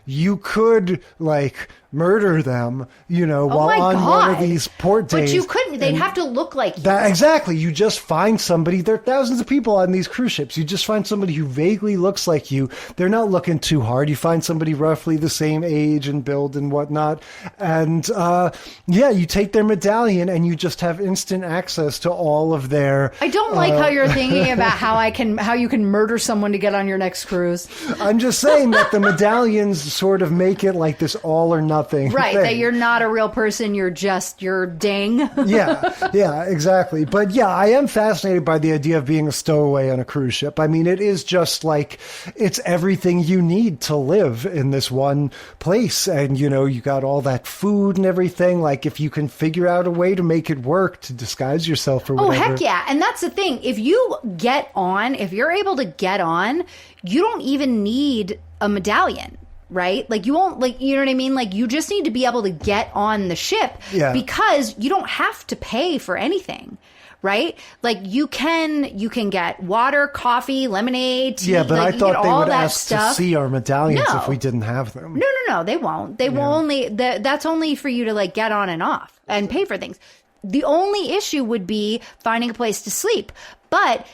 you could like murder them, while on one of these port days. But you couldn't. They'd have to look like you. Exactly. You just find somebody. There are thousands of people on these cruise ships. You just find somebody who vaguely looks like you. They're not looking too hard. You find somebody roughly the same age and build and whatnot. And you take their medallion and you just have instant access to all of their... I don't like how you're thinking about how you can murder someone to get on your next cruise. I'm just saying that the medallions sort of make it like this all or nothing nothing. Right, thing. that you're not a real person, you're just your ding. Yeah, exactly. But yeah, I am fascinated by the idea of being a stowaway on a cruise ship. I mean, it is just like, it's everything you need to live in this one place. And, you know, you got all that food and everything. Like, if you can figure out a way to make it work, to disguise yourself or whatever. Oh, heck yeah. And that's the thing. If you're able to get on, you don't even need a medallion. Right? Like, you won't, like, you know what I mean? Like, you just need to be able to get on the ship because you don't have to pay for anything. Right? Like, you can get water, coffee, lemonade, tea. Yeah, but like, I thought they would ask stuff. to see our medallions if we didn't have them. No, they won't. They will only, that's only for you to, like, get on and off and pay for things. The only issue would be finding a place to sleep. But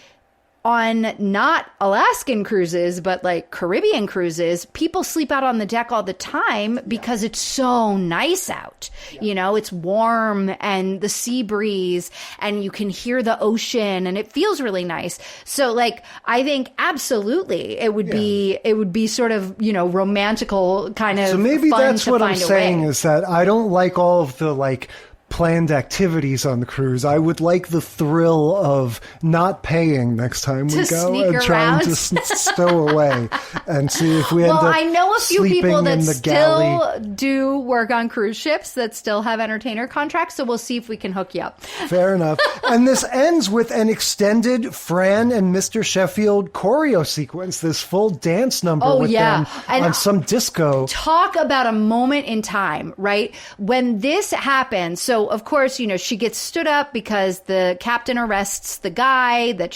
on not Alaskan cruises, but like Caribbean cruises, people sleep out on the deck all the time because it's so nice out. You know, it's warm and the sea breeze and you can hear the ocean and it feels really nice. So like, I think absolutely it would be sort of, you know, romantical kind of. So maybe fun that's to what I'm find a saying way. is that I don't like all of the like planned activities on the cruise. I would like the thrill of not paying next time we go and trying to stow away and see if we end up I know a few people that still galley. do work on cruise ships that still have entertainer contracts, so we'll see if we can hook you up. Fair enough. And this ends with an extended Fran and Mr. Sheffield choreo sequence, this full dance number with them on some disco. Talk about a moment in time, right? When this happens, so of course, you know, she gets stood up because the captain arrests the guy that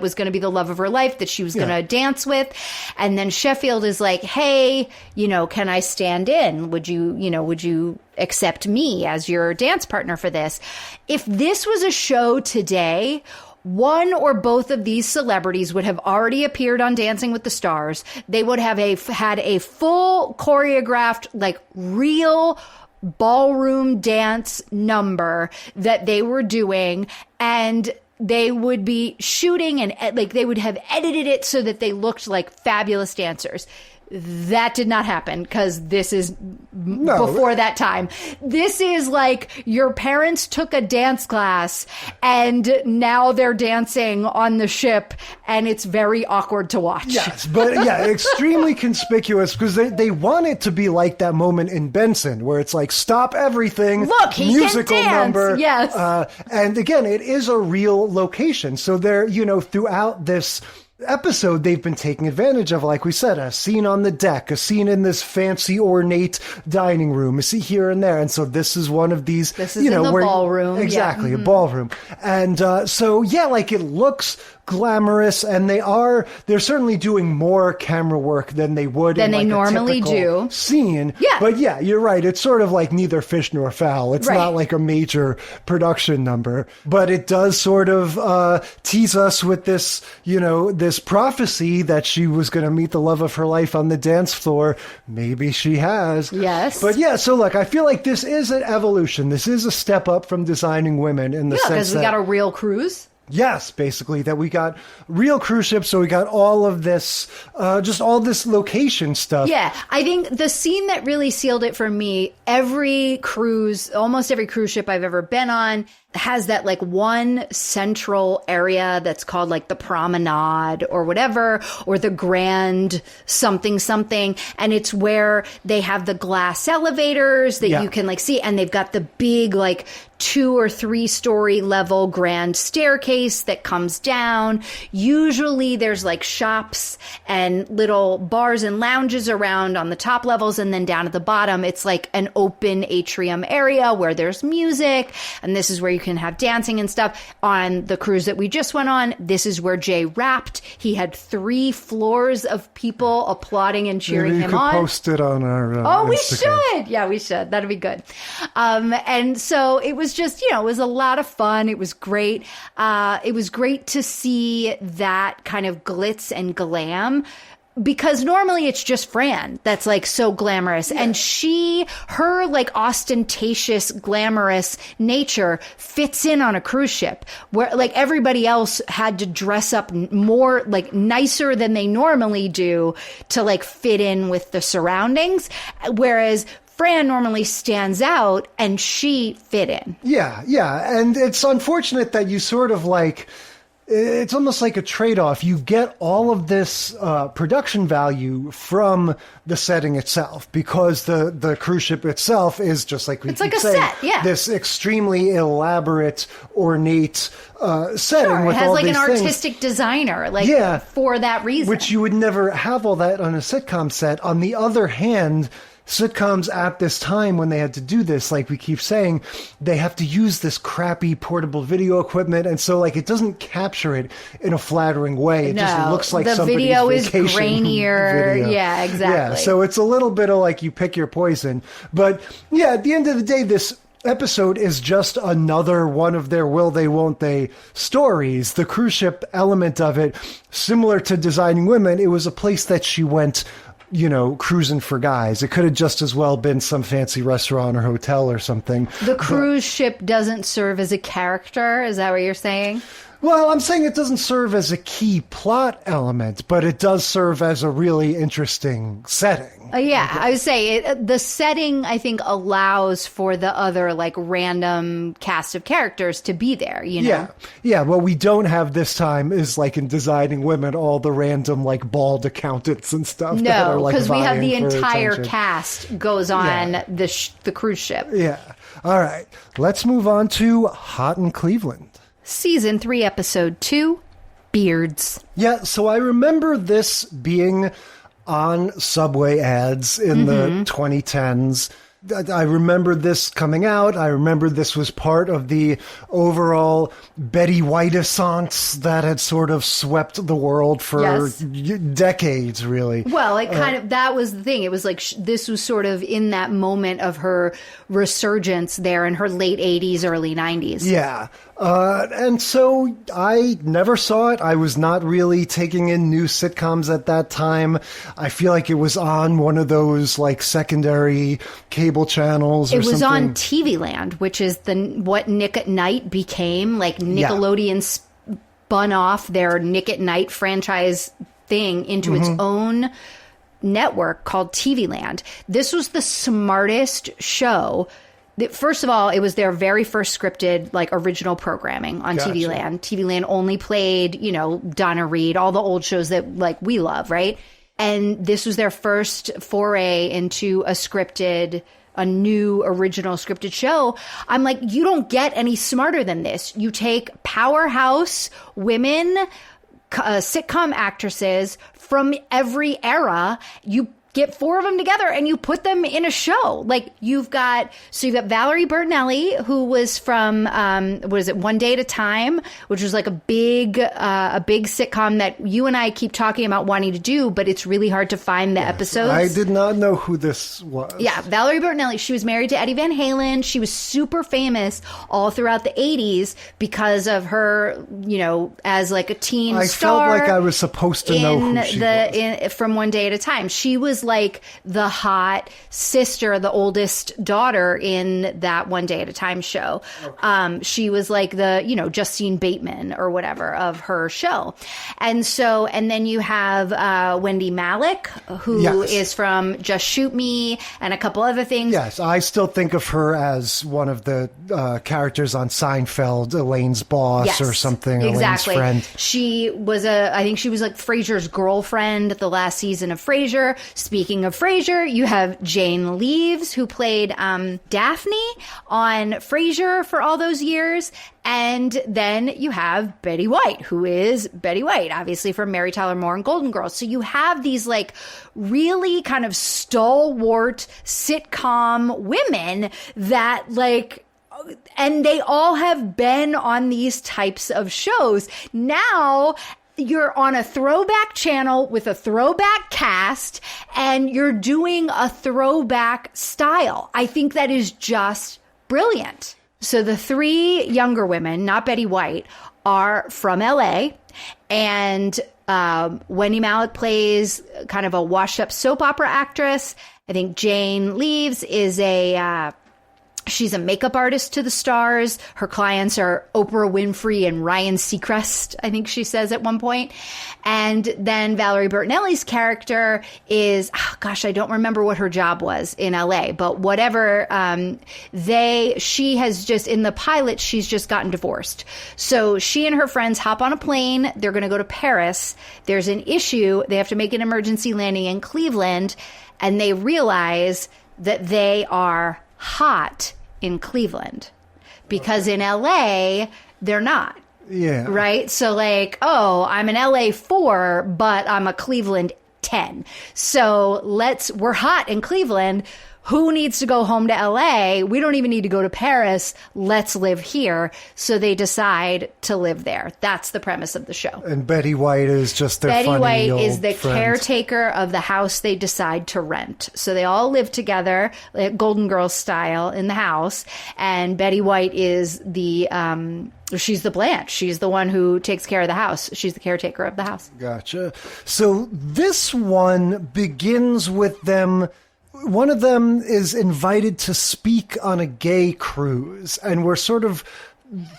was gonna be the love of her life, that she was gonna dance with. And then Sheffield is like, hey, you know, can I stand in? Would you accept me as your dance partner for this? If this was a show today, one or both of these celebrities would have already appeared on Dancing with the Stars. They would have had a full choreographed, like real ballroom dance number that they were doing, and they would be shooting and like they would have edited it so that they looked like fabulous dancers. That did not happen because this is before that time. This is like your parents took a dance class and now they're dancing on the ship and it's very awkward to watch. Yes, but yeah, extremely conspicuous because they want it to be like that moment in Benson where it's like, stop everything. Look, he musical can dance. number. Yes. And again, it is a real location. So they're, you know, throughout this episode, they've been taking advantage of, like we said, a scene on the deck, a scene in this fancy ornate dining room, a scene here and there. And so this is one of these, this is in the ballroom. Exactly, a ballroom. And so, yeah, like it looks glamorous, and they're certainly doing more camera work than they would in they normally do scene. Yeah. But yeah, you're right. It's sort of like neither fish nor fowl. It's not like a major production number, but it does sort of tease us with this, you know, this prophecy that she was going to meet the love of her life on the dance floor. Maybe she has. Yes. But yeah, so look, I feel like this is an evolution. This is a step up from Designing Women in the sense that... because we got a real cruise. Yes, basically, that we got real cruise ships, so we got all of this, just all this location stuff. Yeah, I think the scene that really sealed it for me, almost every cruise ship I've ever been on has that like one central area that's called like the promenade or whatever, or the grand something. And it's where they have the glass elevators that you can like see. And they've got the big like 2 or 3 story level grand staircase that comes down. Usually there's like shops and little bars and lounges around on the top levels. And then down at the bottom, it's like an open atrium area where there's music. And this is where you can have dancing and stuff. On the cruise that we just went on, this is where Jay rapped. He had 3 floors of people applauding and cheering him on. You could post it on our Instagram. We should. Yeah, we should. That'd be good. And so it was just, you know, it was a lot of fun. It was great. It was great to see that kind of glitz and glam, because normally it's just Fran that's like so glamorous, and her like ostentatious, glamorous nature fits in on a cruise ship where like everybody else had to dress up more like nicer than they normally do to like fit in with the surroundings. Whereas Fran normally stands out, and she fit in. Yeah. And it's unfortunate that you sort of like, it's almost like a trade-off. You get all of this production value from the setting itself, because the cruise ship itself is just like it's like a set, yeah. This extremely elaborate, ornate setting. Sure, with it has all like these an things. artistic designer, for that reason. Which you would never have all that on a sitcom set. On the other hand, sitcoms at this time, when they had to do this, like we keep saying, they have to use this crappy portable video equipment, and so like it doesn't capture it in a flattering way. It just looks like the somebody's video is vacation grainier. video. Yeah, exactly. Yeah, so it's a little bit of like you pick your poison. But yeah, at the end of the day, this episode is just another one of their will they won't they stories. The cruise ship element of it, similar to Designing Women, it was a place that she went, cruising for guys. It could have just as well been some fancy restaurant or hotel or something. The cruise ship doesn't serve as a character. Is that what you're saying? Well, I'm saying it doesn't serve as a key plot element, but it does serve as a really interesting setting. I would say the setting, I think, allows for the other like random cast of characters to be there, Yeah. What we don't have this time is like in Designing Women, all the random like bald accountants and stuff. No, because we have the entire cast goes on the cruise ship. Yeah. All right. Let's move on to Hot in Cleveland. Season 3, Episode 2, Beards. Yeah, so I remember this being on subway ads in the 2010s. I remember this coming out. I remember this was part of the overall Betty White-essence that had sort of swept the world for decades, really. Well, it kind of, that was the thing. It was like, this was sort of in that moment of her resurgence there in her late 80s, early 90s. Yeah. And so I never saw it. I was not really taking in new sitcoms at that time. I feel like it was on one of those like secondary cable channels or something. It was on TV Land, which is what Nick at Night became. Like Nickelodeon spun off their Nick at Night franchise thing into its own network called TV Land. This was the smartest show. First of all, it was their very first scripted, like, original programming on TV Land. TV Land only played, Donna Reed, all the old shows that, like, we love, right? And this was their first foray into a new original scripted show. I'm like, you don't get any smarter than this. You take powerhouse women, sitcom actresses from every era, you get 4 of them together and you put them in a show. Like you've got Valerie Bertinelli, who was from, One Day at a Time, which was like a big sitcom that you and I keep talking about wanting to do, but it's really hard to find the episodes. I did not know who this was. Yeah. Valerie Bertinelli. She was married to Eddie Van Halen. She was super famous all throughout the 80s because of her, as like a teen star. I felt like I was supposed to know who she was. From One Day at a Time. She was like the hot sister, the oldest daughter in that One Day at a Time show. Okay. She was like the, Justine Bateman or whatever of her show. And then you have Wendy Malick, who is from Just Shoot Me and a couple other things. Yes, I still think of her as one of the characters on Seinfeld, Elaine's boss or something, exactly. Elaine's friend. She was I think she was like Frasier's girlfriend the last season of Frasier. Speaking of Frasier, you have Jane Leeves, who played Daphne on Frasier for all those years. And then you have Betty White, who is Betty White, obviously from Mary Tyler Moore and Golden Girls. So you have these like really kind of stalwart sitcom women that like, and they all have been on these types of shows. Now you're on a throwback channel with a throwback cast and you're doing a throwback style. I think that is just brilliant. So the 3 younger women, not Betty White, are from LA, and Wendy Malick plays kind of a washed up soap opera actress. I think Jane Leeves is a She's a makeup artist to the stars. Her clients are Oprah Winfrey and Ryan Seacrest, I think she says at one point. And then Valerie Bertinelli's character is, I don't remember what her job was in LA, but whatever, she has just, in the pilot, she's just gotten divorced. So she and her friends hop on a plane. They're going to go to Paris. There's an issue. They have to make an emergency landing in Cleveland, and they realize that they are hot in Cleveland because in LA they're not. Yeah. Right? So like, I'm an LA 4, but I'm a Cleveland 10. So we're hot in Cleveland. Who needs to go home to LA? We don't even need to go to Paris. Let's live here. So they decide to live there. That's the premise of the show. And Betty White is just their Betty funny White old is the friend. caretaker of the house they decide to rent. So they all live together, like Golden Girls style, in the house. And Betty White is she's the Blanche. She's the one who takes care of the house. She's the caretaker of the house. Gotcha. So this one begins with them. One of them is invited to speak on a gay cruise, and we're sort of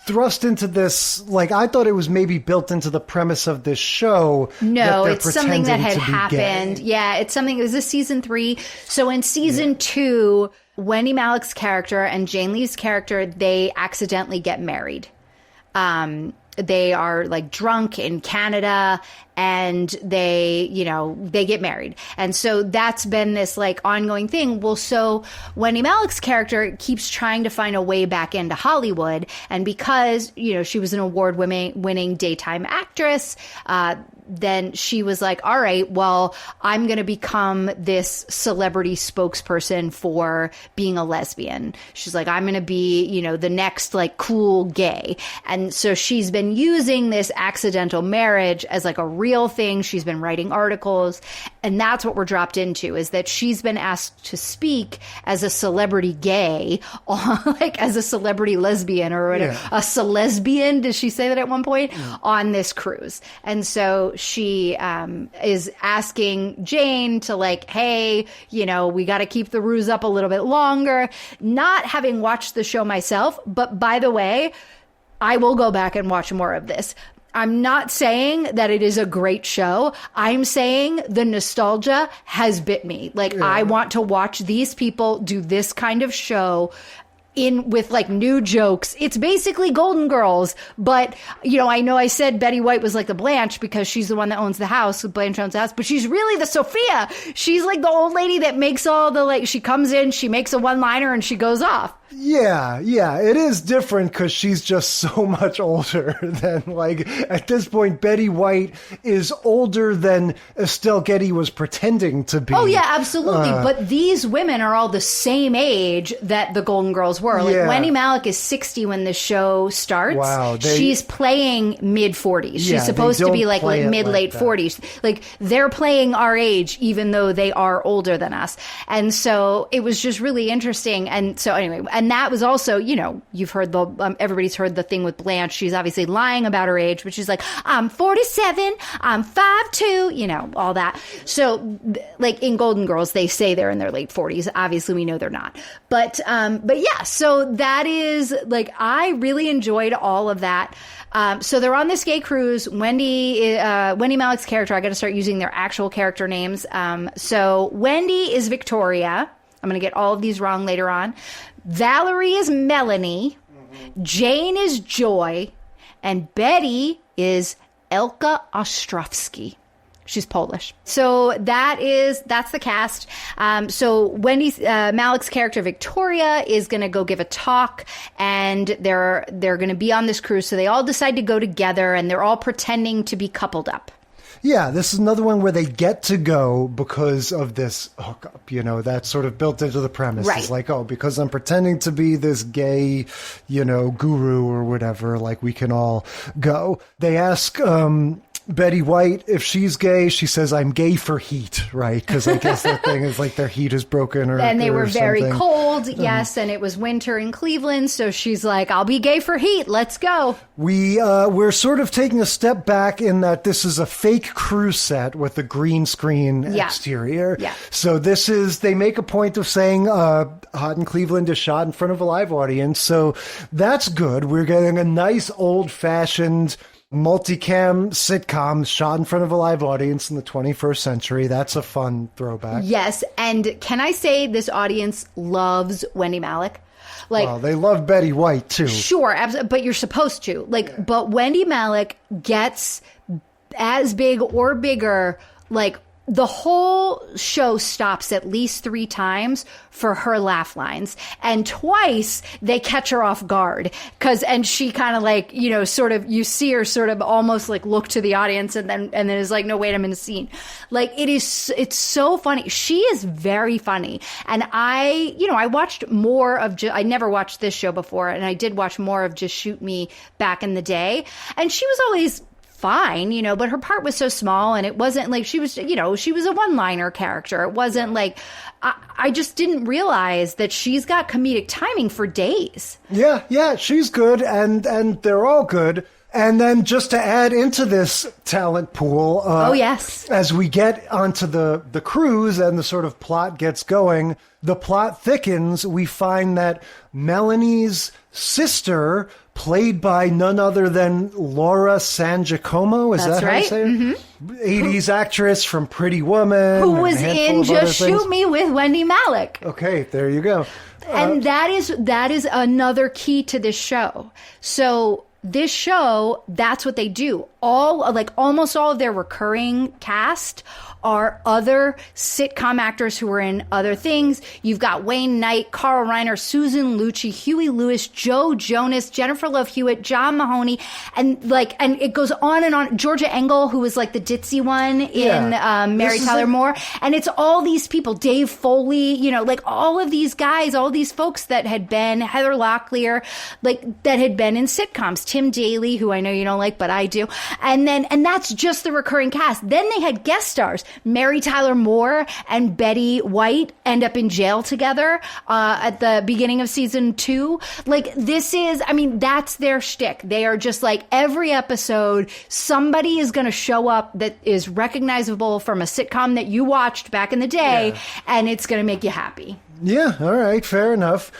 thrust into this, like, I thought it was maybe built into the premise of this show. No, it's something that had pretending to be happened. gay. Yeah, it's something, it was a season 3. So in season 2, Wendy Malick's character and Jane Lee's character, they accidentally get married. They are like drunk in Canada and they get married. And so that's been this like ongoing thing. Well, so Wendy Malick's character keeps trying to find a way back into Hollywood. And because, she was an award-winning daytime actress, then she was like, all right, well, I'm going to become this celebrity spokesperson for being a lesbian. She's like, I'm going to be, the next like cool gay. And so she's been using this accidental marriage as like a real thing. She's been writing articles. And that's what we're dropped into, is that she's been asked to speak as a celebrity gay, like as a celebrity lesbian or whatever, a celesbian. Did she say that at one point? On this cruise? And so she is asking Jane to like, hey, we got to keep the ruse up a little bit longer. Not having watched the show myself, but by the way, I will go back and watch more of this. I'm not saying that it is a great show. I'm saying the nostalgia has bit me. Like, I want to watch these people do this kind of show with like new jokes. It's basically Golden Girls, but I know I said Betty White was like the Blanche because she's the one that owns the house. Blanche owns the house, but she's really the Sophia. She's like the old lady that makes all the, like, she comes in, she makes a one-liner and she goes off. Yeah, it is different because she's just so much older than, like, at this point, Betty White is older than Estelle Getty was pretending to be. Oh, yeah, absolutely. But these women are all the same age that the Golden Girls were. Like, Wendy Malick is 60 when the show starts. Wow. She's playing mid-40s. She's supposed to be, like mid-late 40s. Like, they're playing our age, even though they are older than us. And so it was just really interesting. And so anyway, and that was also, you've heard everybody's heard the thing with Blanche. She's obviously lying about her age, but she's like, I'm 47, I'm 5'2", all that. So like in Golden Girls, they say they're in their late 40s. Obviously we know they're not. But yeah, so that is like, I really enjoyed all of that. So they're on this gay cruise. Wendy Malick's character, I got to start using their actual character names. So Wendy is Victoria. I'm going to get all of these wrong later on. Valerie is Melanie. Jane is Joy. And Betty is Elka Ostrowski. She's Polish. So that's the cast. So Wendy Malick's character Victoria is going to go give a talk, and they're going to be on this cruise. So they all decide to go together, and they're all pretending to be coupled up. Yeah, this is another one where they get to go because of this hookup, that's sort of built into the premise. Right. It's like, because I'm pretending to be this gay, guru or whatever, like we can all go. They ask Betty White, if she's gay, she says, I'm gay for heat, right? Because I guess that thing is like their heat is broken and they were very something. cold, yes, and it was winter in Cleveland, so she's like, I'll be gay for heat, let's go. We're sort of taking a step back in that this is a fake cruise set with a green screen exterior. Yeah. So they make a point of saying Hot in Cleveland is shot in front of a live audience, so that's good. We're getting a nice old-fashioned multicam sitcom shot in front of a live audience in the 21st century. That's a fun throwback. Yes, and can I say this audience loves Wendy Malick? Like, well, they love Betty White too. Sure, but you're supposed to. But Wendy Malick gets as big or bigger, like, the whole show stops at least 3 times for her laugh lines. And twice they catch her off guard. And she kind of like, sort of, you see her sort of almost like look to the audience and then is like, no, wait, I'm in a scene. Like it's so funny. She is very funny. And I watched more of, I never watched this show before. And I did watch more of Just Shoot Me back in the day. And she was always fine, but her part was so small and it wasn't like she was a one-liner character. It wasn't like, I just didn't realize that she's got comedic timing for days. Yeah, she's good and they're all good. And then just to add into this talent pool, yes, as we get onto the cruise and the sort of plot gets going, the plot thickens. We find that Melanie's sister, played by none other than Laura San Giacomo, is that how you say it? Mm-hmm. 80s actress from Pretty Woman. Who was in Just Shoot Me with Wendy Malick. Okay, there you go. And that is another key to this show. So this show, that's what they do. Almost all of their recurring cast are other sitcom actors who were in other things. You've got Wayne Knight, Carl Reiner, Susan Lucci, Huey Lewis, Joe Jonas, Jennifer Love Hewitt, John Mahoney, and it goes on and on. Georgia Engel, who was like the ditzy one in Mary Tyler Moore. And it's all these people, Dave Foley, all of these guys, all these folks that had been, Heather Locklear, that had been in sitcoms. Tim Daly, who I know you don't like, but I do. And that's just the recurring cast. Then they had guest stars. Mary Tyler Moore and Betty White end up in jail together at the beginning of season 2. That's their shtick. They are just like, every episode, somebody is going to show up that is recognizable from a sitcom that you watched back in the day, and it's going to make you happy. Yeah, all right, fair enough.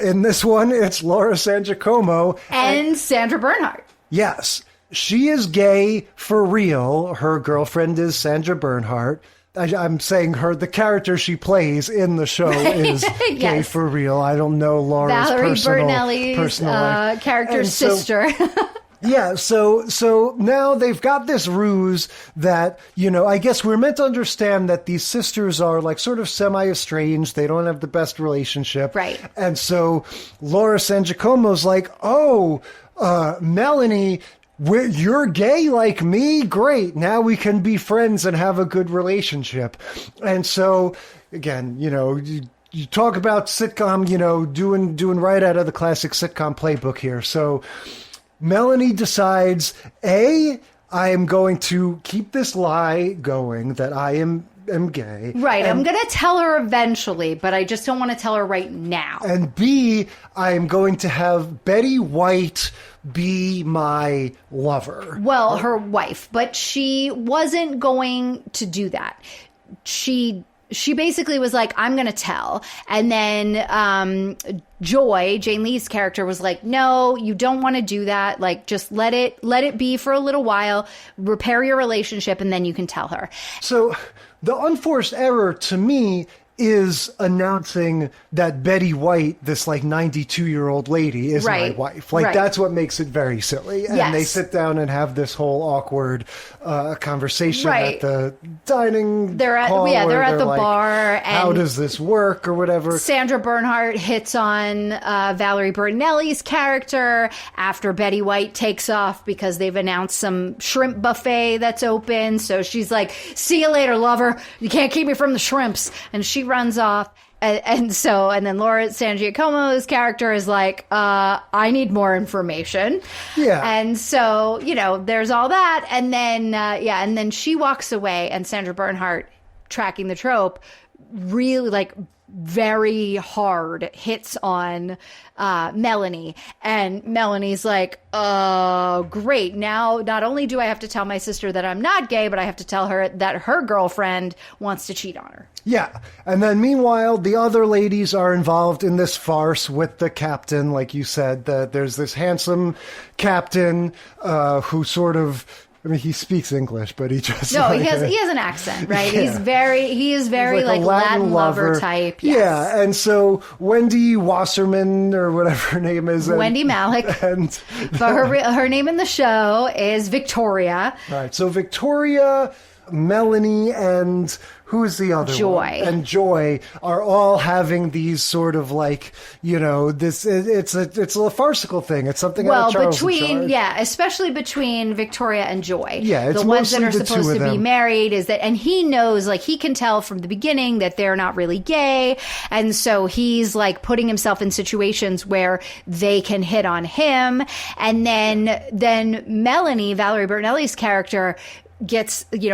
In this one, it's Laura San Giacomo. And Sandra Bernhard. Yes. She is gay for real. Her girlfriend is Sandra Bernhard. I'm saying the character she plays in the show is gay for real. I don't know Laura's Valerie personal Bertinelli's character's sister. Yeah, so now they've got this ruse that, I guess we're meant to understand that these sisters are like sort of semi-estranged. They don't have the best relationship. Right. And so Laura San Giacomo's like, Melanie, you're gay like me? Great. Now we can be friends and have a good relationship. And so, again, you talk about sitcom, doing right out of the classic sitcom playbook here. So Melanie decides, I am going to keep this lie going that I am gay. Right. I'm going to tell her eventually, but I just don't want to tell her right now. And B, I am going to have Betty White be my lover. Well, her wife, but she wasn't going to do that. She basically was like, I'm going to tell. And then Joy, Jane Lee's character, was like, no, you don't want to do that. Like, just let it be for a little while, repair your relationship, and then you can tell her. So the unforced error to me is announcing that Betty White, this 92-year-old lady, is my wife. That's what makes it very silly. And they sit down and have this whole awkward conversation at the dining hall. They're at the bar. And how does this work or whatever? Sandra Bernhard hits on Valerie Bertinelli's character after Betty White takes off because they've announced some shrimp buffet that's open. So she's like, see you later, lover. You can't keep me from the shrimps. And she runs off. And then Laura San Giacomo's character is like, I need more information. Yeah. And so, there's all that. And then, and then she walks away, and Sandra Bernhard, tracking the trope, really like very hard hits on Melanie, and Melanie's like, great, now not only do I have to tell my sister that I'm not gay, but I have to tell her that her girlfriend wants to cheat on her. Yeah. And then meanwhile, the other ladies are involved in this farce with the captain. Like you said, there's this handsome captain who sort of, I mean, he speaks English, but he just he has an accent, right? Yeah. He is very like Latin lover type. Yes. Yeah, and so Wendy Wasserman, or whatever her name is, Wendy Malick, but her name in the show is Victoria. Right. So Victoria, Melanie, and who's the other Joy. one? And Joy are all having these sort of like, this, it's a farcical thing. It's something out of Charles in Charge. Especially between Victoria and Joy. Yeah, it's the ones that are mostly the supposed two to of be them. married and he knows, like, he can tell from the beginning that they're not really gay. And so he's like putting himself in situations where they can hit on him. And then Melanie, Valerie Bertinelli's character,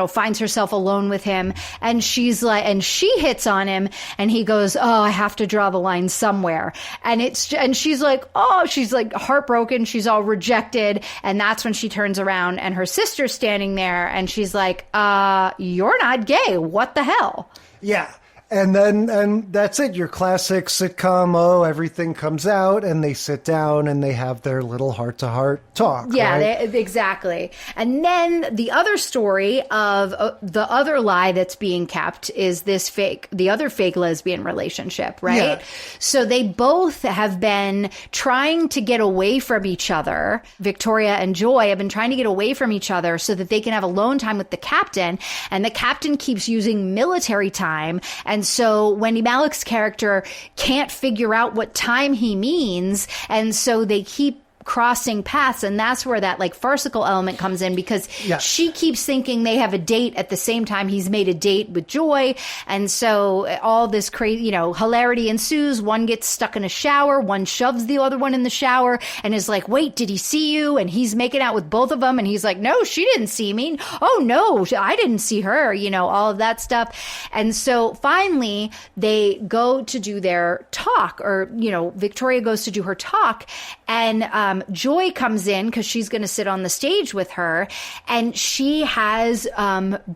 finds herself alone with him, and she's like, and she hits on him, and he goes, I have to draw the line somewhere. And she's like heartbroken. She's all rejected. And that's when she turns around, and her sister's standing there, and she's like, you're not gay. What the hell? Yeah. And that's it. Your classic sitcom. Everything comes out, and they sit down and they have their little heart-to-heart talk. Yeah, right? Exactly. And then the other story of the other lie that's being kept is the other fake lesbian relationship, right? Yeah. So they both have been trying to get away from each other. Victoria and Joy have been trying to get away from each other so that they can have alone time with the captain. And the captain keeps using military time. And so Wendy Malick's character can't figure out what time he means. And so they keep crossing paths, and that's where that like farcical element comes in, because she keeps thinking they have a date at the same time he's made a date with Joy. And so all this crazy, hilarity ensues. One gets stuck in a shower, one shoves the other one in the shower and is like, wait, did he see you? And he's making out with both of them, and he's like, no, she didn't see me. Oh no, I didn't see her, all of that stuff. And so finally they go to do their talk, or Victoria goes to do her talk, and Joy comes in because she's going to sit on the stage with her, and she has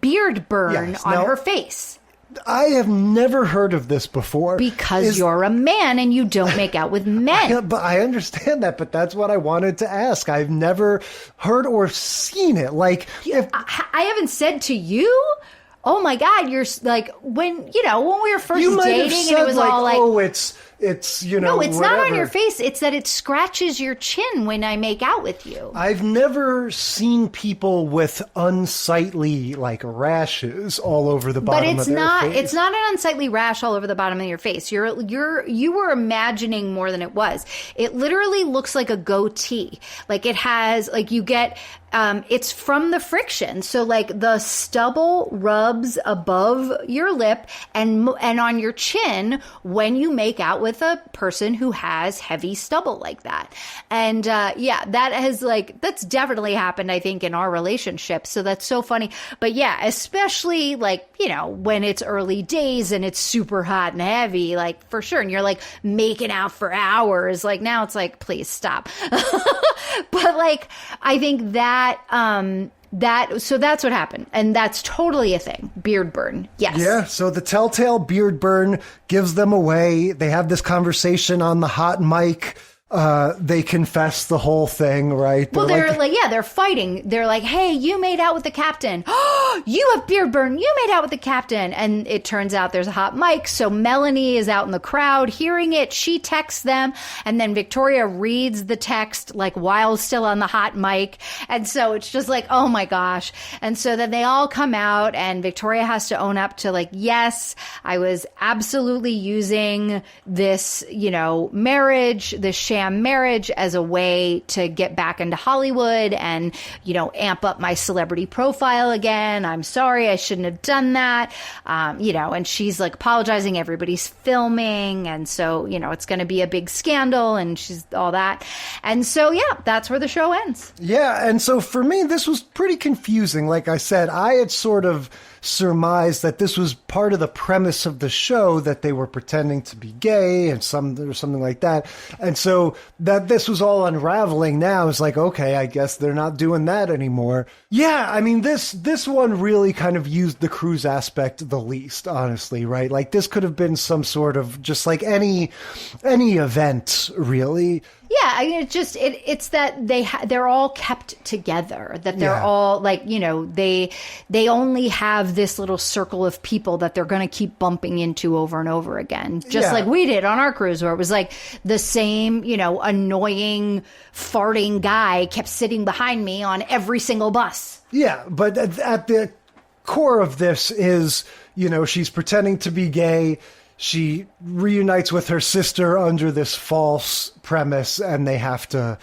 beard burn on her face. I have never heard of this before. Because you're a man and you don't make out with men. But I understand that, but that's what I wanted to ask. I've never heard or seen it. Like, I haven't said to you, oh my God, you're like, when we were first dating, and it was all like, oh, it's no, it's whatever. not on your face. It's that it scratches your chin when I make out with you. I've never seen people with unsightly like rashes all over the bottom of their face. It's not an unsightly rash all over the bottom of your face. You were imagining more than it was. It literally looks like a goatee. Like it has, like you get, it's from the friction. So like the stubble rubs above your lip and on your chin when you make out with a person who has heavy stubble like that. And that's definitely happened, I think, in our relationship. So that's so funny. But yeah, especially like, when it's early days and it's super hot and heavy, like for sure. And you're like making out for hours. Like now it's like, please stop. But like, I think so that's what happened. And that's totally a thing. Beard burn. Yes. Yeah. So the telltale beard burn gives them away. They have this conversation on the hot mic. They confess the whole thing, right? They're fighting. They're like, hey, you made out with the captain. Oh, you have beard burn. You made out with the captain. And it turns out there's a hot mic. So Melanie is out in the crowd hearing it. She texts them. And then Victoria reads the text like while still on the hot mic. And so it's just like, oh my gosh. And so then they all come out and Victoria has to own up to like, yes, I was absolutely using this, marriage, this sham marriage as a way to get back into Hollywood and, amp up my celebrity profile again. I'm sorry. I shouldn't have done that. And she's like apologizing. Everybody's filming. And so, it's going to be a big scandal and she's all that. And so, that's where the show ends. Yeah. And so for me, this was pretty confusing. Like I said, I had sort of surmised that this was part of the premise of the show, that they were pretending to be gay or something like that. And so that this was all unraveling now is like, okay, I guess they're not doing that anymore. Yeah, I mean, this one really kind of used the cruise aspect the least, honestly, right? Like this could have been some sort of just like any event, really. Yeah, I mean, it's that they're all kept together, that they're all like, they only have this little circle of people that they're going to keep bumping into over and over again, just like we did on our cruise, where it was like the same, annoying farting guy kept sitting behind me on every single bus. Yeah, but at the core of this is, she's pretending to be gay. She reunites with her sister under this false premise, and they have to,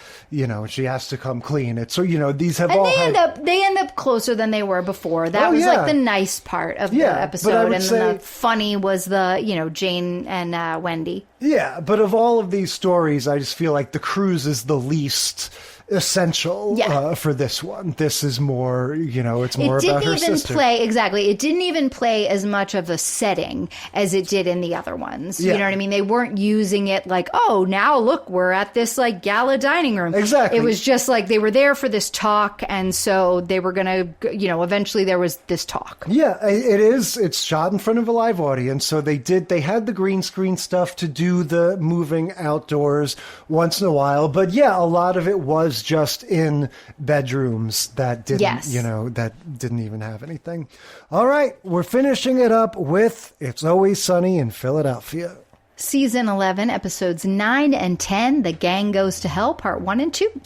she has to come clean. It's these have they end up closer than they were before. That was like the nice part of the episode, and then the funny was the Jane and Wendy. Yeah, but of all of these stories, I just feel like the cruise is the least essential for this one. This is more, it's more about her sister. It didn't even play as much of a setting as it did in the other ones. You know what I mean? They weren't using it like, oh, now look, we're at this like gala dining room. Exactly. It was just like they were there for this talk, and so they were gonna, eventually there was this talk. Yeah, it's shot in front of a live audience, so they had the green screen stuff to do the moving outdoors once in a while, but a lot of it was just in bedrooms that didn't, that didn't even have anything. All right, we're finishing it up with It's Always Sunny in Philadelphia. Season 11, episodes 9 and 10, The Gang Goes to Hell, part 1 and 2.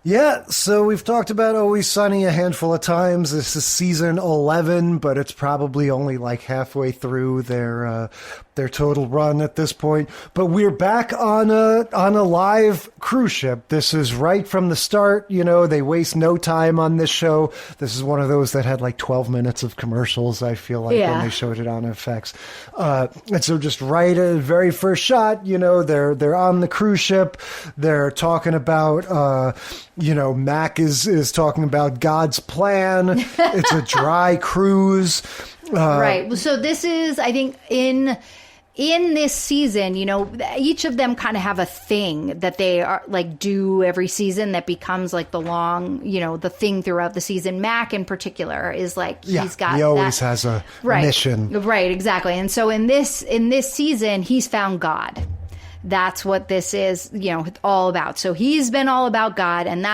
Yeah, so we've talked about Always Sunny a handful of times. This is season 11, but it's probably only like halfway through their total run at this point. But we're back on a live cruise ship. This is right from the start. They waste no time on this show. This is one of those that had like 12 minutes of commercials, I feel like, when they showed it on FX. And so just right at the very first shot, they're on the cruise ship. They're talking about, Mac is talking about God's plan. It's a dry cruise. Right. So this is, I think, in this season, each of them kind of have a thing that they are like do every season that becomes like the long, the thing throughout the season. Mac in particular is like, he always has a mission. Right. Exactly. And so in this season, he's found God. That's what this is, all about. So he's been all about God, and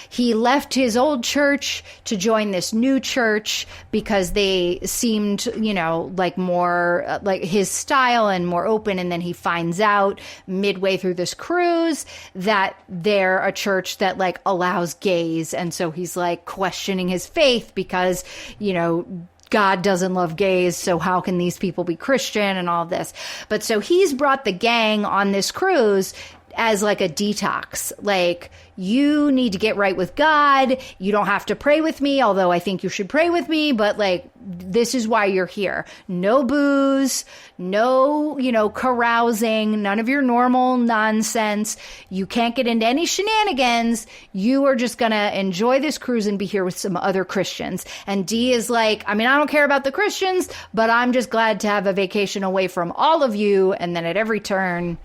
he left his old church to join this new church because they seemed, like more like his style and more open. And then he finds out midway through this cruise that they're a church that like allows gays. And so he's like questioning his faith because, God doesn't love gays, so how can these people be Christian and all of this? But so he's brought the gang on this cruise as like a detox. Like, you need to get right with God. You don't have to pray with me, although I think you should pray with me, but like, this is why you're here. No booze, no, carousing, none of your normal nonsense. You can't get into any shenanigans. You are just going to enjoy this cruise and be here with some other Christians. And Dee is like, I don't care about the Christians, but I'm just glad to have a vacation away from all of you. And then at every turn,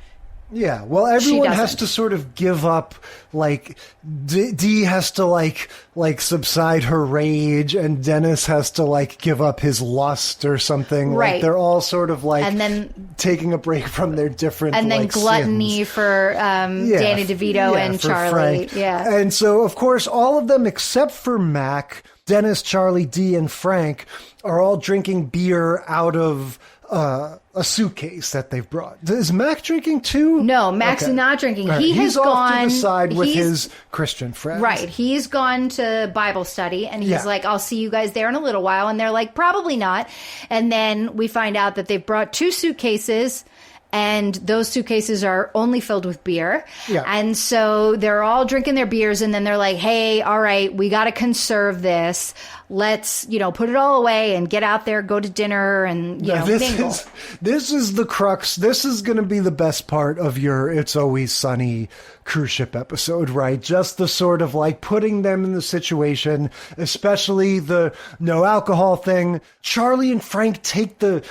yeah, well, everyone has to sort of give up, like, Dee has to, like subside her rage, and Dennis has to, like, give up his lust or something. Right. Like, they're all sort of, like, and then, taking a break from their different, and then gluttony sins. For Danny DeVito and Charlie. Frank. Yeah. And so, of course, all of them, except for Mac, Dennis, Charlie, Dee, and Frank, are all drinking beer out of a suitcase that they've brought. Is Mac drinking too? No, Mac's not drinking. Right. He's off to the side with his Christian friends. Right. He's gone to Bible study, and he's like, I'll see you guys there in a little while. And they're like, probably not. And then we find out that they've brought 2 suitcases and those suitcases are only filled with beer. Yeah. And so they're all drinking their beers, and then they're like, hey, all right, we got to conserve this. Let's, put it all away and get out there, go to dinner, and, mingle. This is the crux. This is going to be the best part of your It's Always Sunny cruise ship episode, right? Just the sort of like putting them in the situation, especially the no alcohol thing. Charlie and Frank take the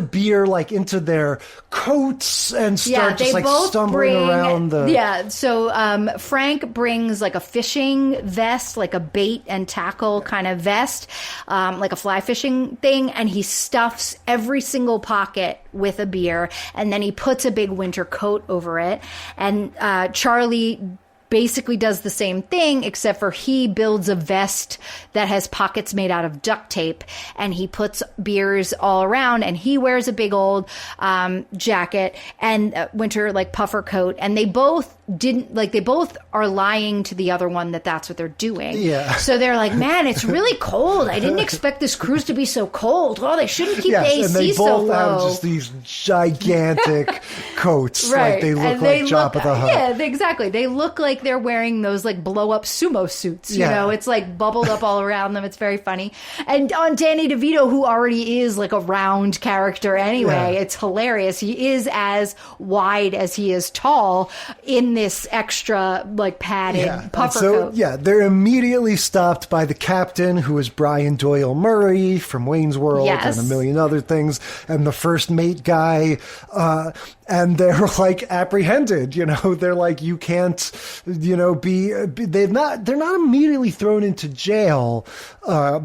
beer like into their coats and start just like stumbling around the... Yeah, so Frank brings like a fishing vest, like a bait and tackle kind of vest, like a fly fishing thing, and he stuffs every single pocket with a beer, and then he puts a big winter coat over it, and Charlie basically does the same thing, except for he builds a vest that has pockets made out of duct tape, and he puts beers all around, and he wears a big old jacket and winter like puffer coat, and they both are lying to the other one that's what they're doing. Yeah. So they're like, man, it's really cold. I didn't expect this cruise to be so cold. Well, they shouldn't keep the AC and they so both low. have just these gigantic coats. Right. Like they look like Jabba the Hutt. Yeah, exactly. They look like they're wearing those like blow up sumo suits. You know, it's like bubbled up all around them. It's very funny. And on Danny DeVito, who already is like a round character anyway, it's hilarious. He is as wide as he is tall in this extra like padded puffer coat. Yeah, they're immediately stopped by the captain, who is Brian Doyle Murray from Wayne's World and a million other things, and the first mate guy, and they're like apprehended. They're like, you can't, they're not immediately thrown into jail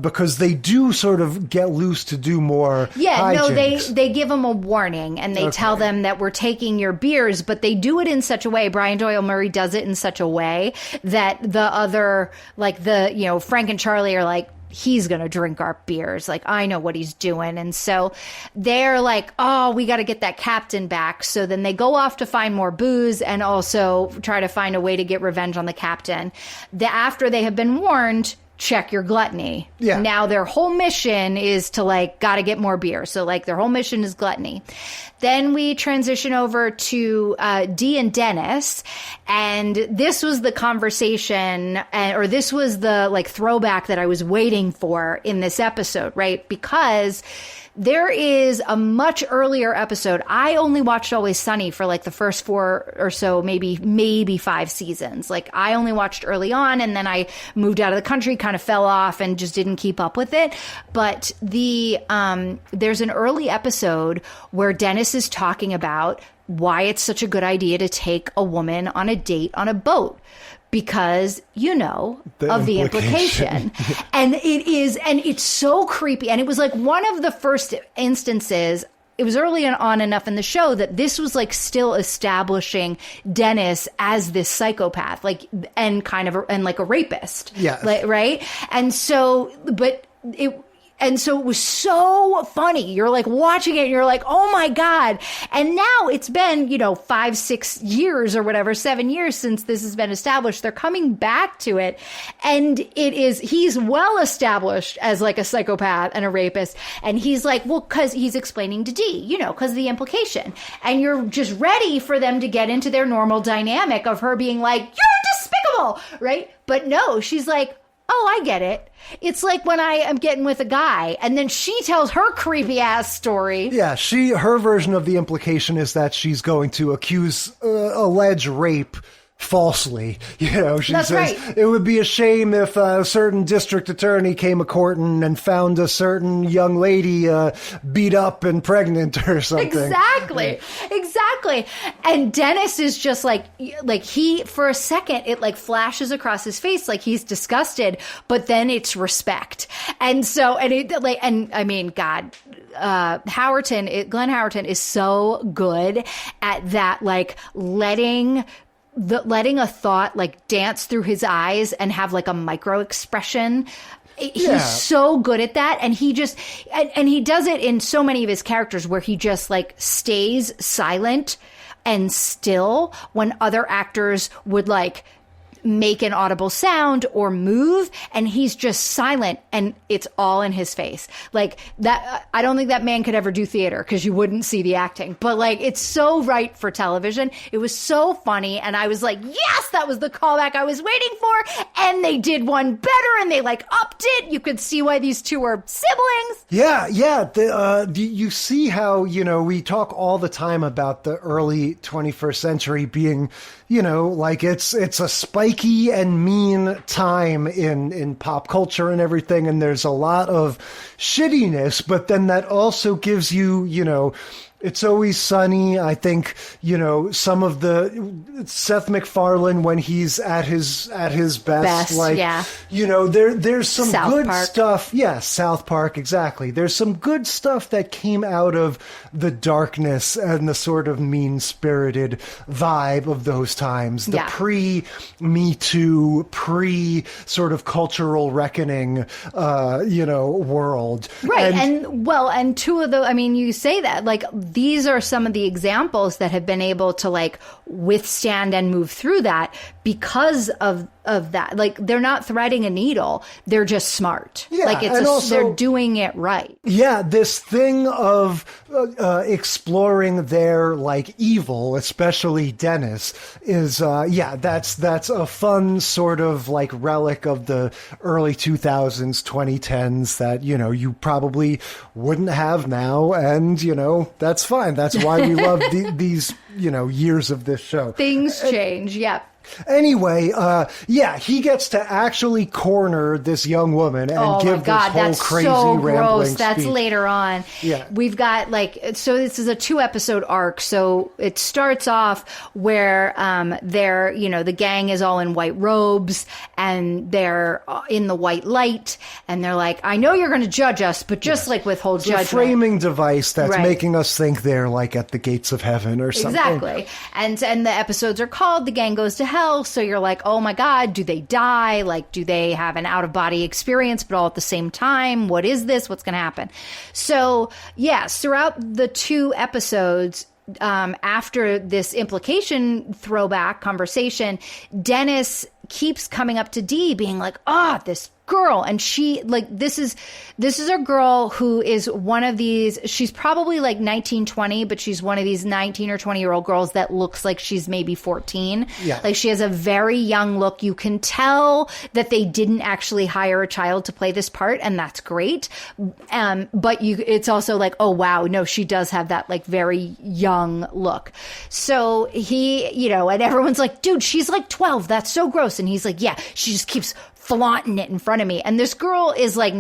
because they do sort of get loose to do more. Yeah, no, hijinks. they give them a warning, and they tell them that we're taking your beers, but they do it in such a way. Brian Doyle Murray does it in such a way that the other, like Frank and Charlie are like, he's going to drink our beers. Like, I know what he's doing. And so they're like, oh, we got to get that captain back. So then they go off to find more booze and also try to find a way to get revenge on the captain. After they have been warned, check your gluttony. Yeah. Now their whole mission is to like, got to get more beer. So like their whole mission is gluttony. Then we transition over to Dee and Dennis, and this was the conversation, or this was the like throwback that I was waiting for in this episode, right? Because there is a much earlier episode. I only watched Always Sunny for like the first 4 or so, maybe 5 seasons. Like I only watched early on, and then I moved out of the country, kind of fell off and just didn't keep up with it. But there's an early episode where Dennis is talking about why it's such a good idea to take a woman on a date on a boat. Because, the implication. And it's so creepy. And it was like one of the first instances, it was early on enough in the show that this was like still establishing Dennis as this psychopath, like, and like a rapist. Yeah. Like, right. And so it was so funny. You're like watching it and you're like, oh my God. And now it's been, 5-6 years or whatever, 7 years since this has been established. They're coming back to it. And he's well established as like a psychopath and a rapist. And he's like, well, cause he's explaining to Dee, cause of the implication. And you're just ready for them to get into their normal dynamic of her being like, you're despicable, right? But no, she's like, oh, I get it. It's like when I am getting with a guy and then she tells her creepy ass story. Yeah, her version of the implication is that she's going to accuse alleged rape falsely. She That's says right. It would be a shame if a certain district attorney came a courting and found a certain young lady beat up and pregnant or something. Exactly. And Dennis is just like he, for a second, it like flashes across his face like he's disgusted, but then it's respect. And so, Glenn Howerton is so good at that, like letting a thought like dance through his eyes and have like a micro expression. He's so good at that. And he just, and he does it in so many of his characters where he just like stays silent and still when other actors would like make an audible sound or move, and he's just silent, and it's all in his face. Like that, I don't think that man could ever do theater because you wouldn't see the acting. But like, it's so right for television. It was so funny, and I was like, yes, that was the callback I was waiting for. And they did one better, and they like upped it. You could see why these two are siblings. Yeah. You see how, we talk all the time about the early 21st century being, like it's a spiky and mean time in pop culture and everything. And there's a lot of shittiness, but then that also gives you, It's Always Sunny. I think, some of the Seth MacFarlane when he's at his best, like, yeah. There's some South good Park. stuff. Yeah, South Park, exactly. There's some good stuff that came out of the darkness and the sort of mean-spirited vibe of those times. The pre-Me Too, pre-sort of cultural reckoning, world. Right. And two of those, you say that, like, these are some of the examples that have been able to like withstand and move through that because of that. Like, they're not threading a needle. They're just smart. Yeah, like they're doing it right. Yeah. This thing of exploring their like evil, especially Dennis, is, that's a fun sort of like relic of the early 2000s, 2010s that, you probably wouldn't have now. And, that's fine. That's why we love these, years of this show. Things change. Yeah. Anyway, he gets to actually corner this young woman and give this whole crazy so rambling gross. speech. That's later on. Yeah. We've got so this is a 2-episode arc. So it starts off where they're, the gang is all in white robes and they're in the white light and they're like, I know you're going to judge us, but just like withhold it's a judgment. framing device that's Right. making us think they're like at the gates of heaven or something. Exactly. And the episodes are called The Gang Goes to Hell. So you're like, oh my God, do they die? Like, do they have an out-of-body experience, but all at the same time? What is this? What's going to happen? So, yes, throughout the 2 episodes, after this implication throwback conversation, Dennis keeps coming up to Dee being like, this girl. And she, like, this is a girl who is one of these, she's probably like 19, 20, but she's one of these 19 or 20-year-old girls that looks like she's maybe 14. Yeah. Like, she has a very young look. You can tell that they didn't actually hire a child to play this part, and that's great. But it's also like, oh wow, no, she does have that like very young look. So he, and everyone's like, dude, she's like 12. That's so gross. And he's like, yeah, she just keeps flaunting it in front of me. And this girl is like,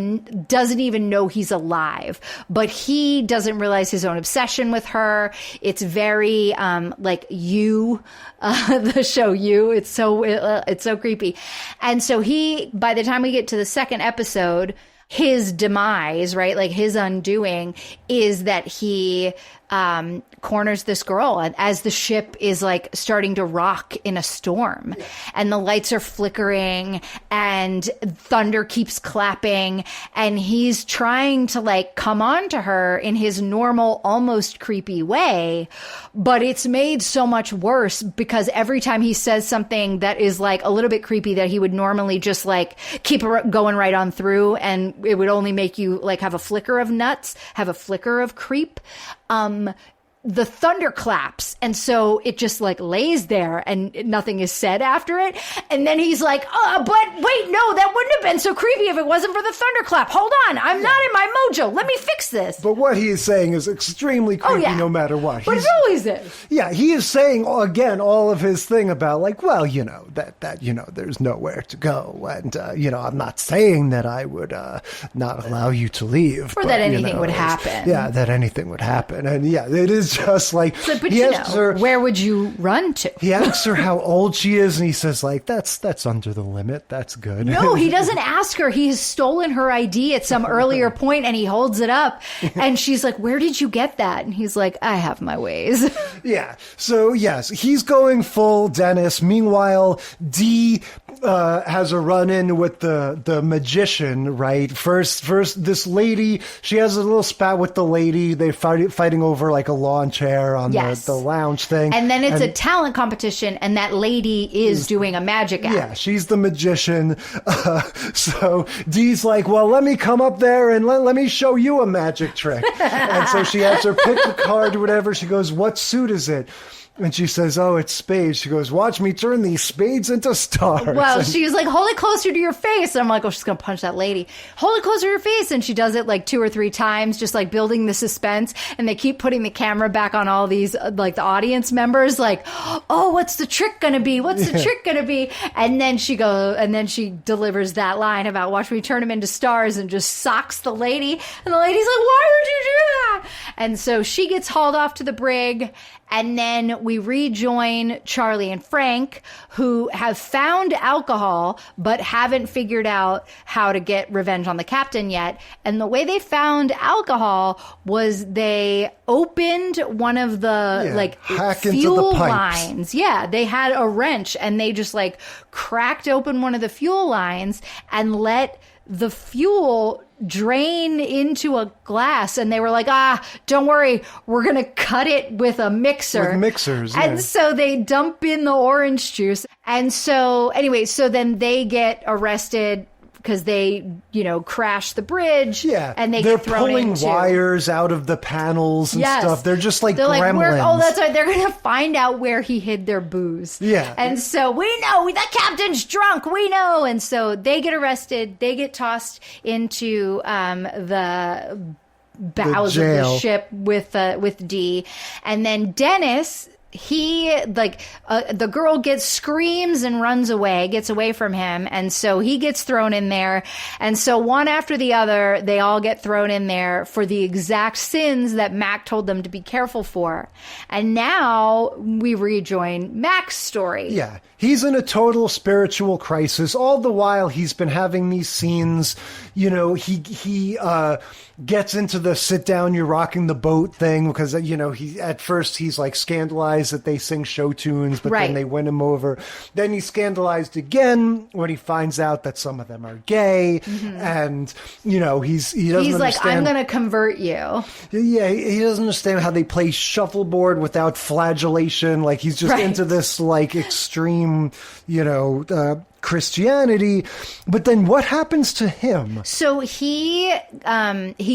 doesn't even know he's alive, but he doesn't realize his own obsession with her. It's very, like the show You, it's so creepy. And so by the time we get to the 2nd episode, his demise, right? Like his undoing is that he, corners this girl as the ship is like starting to rock in a storm and the lights are flickering and thunder keeps clapping and he's trying to like come on to her in his normal, almost creepy way. But it's made so much worse because every time he says something that is like a little bit creepy that he would normally just like keep going right on through and it would only make you like have a flicker of nuts, have a flicker of creep. The thunder claps. And so it just like lays there and nothing is said after it. And then he's like, but wait, no, that wouldn't have been so creepy if it wasn't for the thunderclap. Hold on. I'm not in my mojo. Let me fix this. But what he is saying is extremely creepy no matter what. But it always is. Yeah. He is saying again, all of his thing about like, well, that there's nowhere to go. And, I'm not saying that I would, not allow you to leave. Or that anything would happen. Yeah. That anything would happen. And yeah, it is just like, but he asks her, where would you run to? He asks her how old she is, and he says, like, that's under the limit. That's good. No, he doesn't ask her. He has stolen her ID at some earlier point, and he holds it up, and she's like, where did you get that? And he's like, I have my ways. Yeah. So, yes, he's going full Dennis. Meanwhile, Dee has a run-in with the magician, right? First, this lady, she has a little spat with the lady. They're fighting over like a lawn chair on the lounge thing. And then it's a talent competition, and that lady is doing a magic act. Yeah, she's the magician. So Dee's like, well, let me come up there and let me show you a magic trick. And so she has her pick a card or whatever. She goes, what suit is it? And she says, oh, it's spades. She goes, watch me turn these spades into stars. Well, she was like, hold it closer to your face. And I'm like, oh, she's going to punch that lady. Hold it closer to your face. And she does it like 2 or 3 times, just like building the suspense. And they keep putting the camera back on all these, like the audience members, like, oh, what's the trick going to be? What's the trick going to be? And then she delivers that line about watch me turn them into stars and just socks the lady. And the lady's like, why would you do that? And so she gets hauled off to the brig. And then we rejoin Charlie and Frank, who have found alcohol, but haven't figured out how to get revenge on the captain yet. And the way they found alcohol was they opened one of the fuel lines. Yeah, they had a wrench and they just like cracked open one of the fuel lines and let the fuel drain into a glass, and they were like, don't worry, we're gonna cut it with a mixer. With mixers, and so they dump in the orange juice. And so anyway, so then they get arrested because they, crash the bridge. Yeah, and they're pulling wires out of the panels and stuff. They're just like gremlins. That's right. They're going to find out where he hid their booze. Yeah. And so we know that captain's drunk. We know. And so they get arrested. They get tossed into the bows of the ship with Dee. And then Dennis, the girl screams and runs away, gets away from him. And so he gets thrown in there. And so one after the other, they all get thrown in there for the exact sins that Mac told them to be careful for. And now we rejoin Mac's story. Yeah. He's in a total spiritual crisis. All the while he's been having these scenes, he gets into the sit down, you're rocking the boat thing because, he at first he's like scandalized that they sing show tunes, but then they win him over. Then he's scandalized again when he finds out that some of them are gay. Mm-hmm. And, he doesn't like, I'm going to convert you. Yeah, he doesn't understand how they play shuffleboard without flagellation. Like he's just into this like extreme, Christianity. But then what happens to him? So he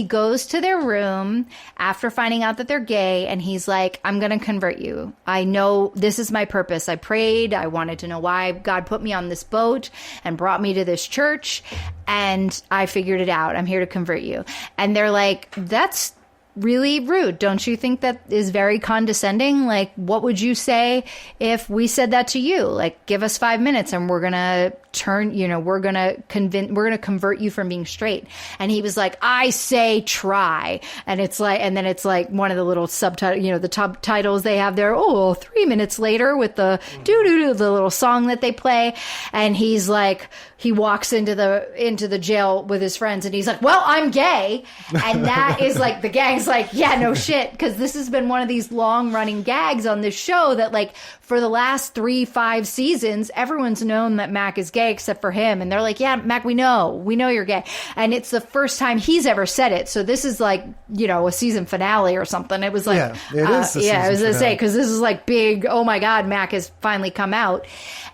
goes to their room after finding out that they're gay, and he's like, I'm going to convert you. I know this is my purpose. I prayed. I wanted to know why God put me on this boat and brought me to this church, and I figured it out. I'm here to convert you. And they're like, that's really rude. Don't you think that is very condescending? Like, what would you say if we said that to you? Like, give us 5 minutes and we're going to we're going to convert you from being straight. And he was like, I say try. And then it's like one of the little subtitles, the top titles they have there. 3 minutes later with the the little song that they play. And he's like, he walks into the jail with his friends and he's like, well, I'm gay. And that is like, the gang's like, yeah, no shit. Cause this has been one of these long running gags on this show that like for the last 3-5 seasons, everyone's known that Mac is gay except for him. And they're like, yeah, Mac, we know you're gay. And it's the first time he's ever said it. So this is like, a season finale or something. It was like, it is the I was going to say, cause this is like big, oh my God, Mac has finally come out.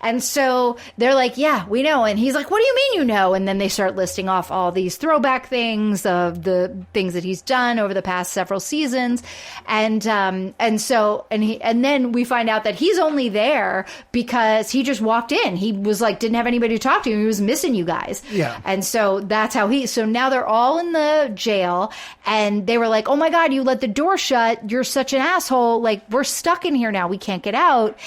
And so they're like, yeah, we know. And he's like, what do you mean you know? And then they start listing off all these throwback things of the things that he's done over the past several seasons. And then we find out that he's only there because he just walked in. He was like, didn't have anybody to talk to. He was missing you guys. Yeah. And so that's how so now they're all in the jail and they were like, oh my God, you let the door shut. You're such an asshole. Like, we're stuck in here now. We can't get out.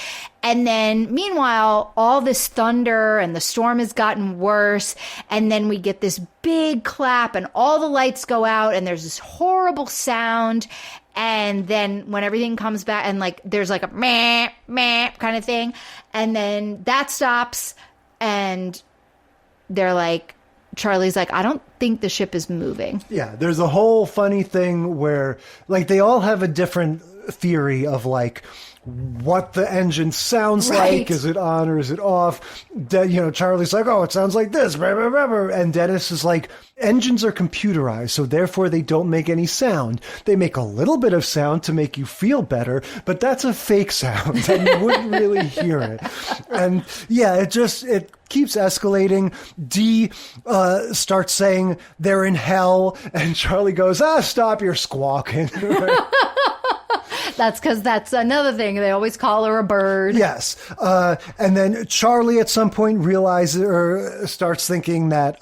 And then meanwhile, all this thunder and the storm has gotten worse. And then we get this big clap and all the lights go out and there's this horrible sound. And then when everything comes back and like, there's like a meh, meh kind of thing. And then that stops and they're like, Charlie's like, I don't think the ship is moving. Yeah, there's a whole funny thing where, like, they all have a different theory of, like, what the engine sounds like. Is it on or is it off? Charlie's like, oh, it sounds like this. And Dennis is like, engines are computerized, so therefore they don't make any sound. They make a little bit of sound to make you feel better, but that's a fake sound, and you wouldn't really hear it. And yeah, it keeps escalating. Dee starts saying they're in hell, and Charlie goes, stop your squawking. That's because that's another thing. They always call her a bird. Yes. And then Charlie at some point realizes or starts thinking that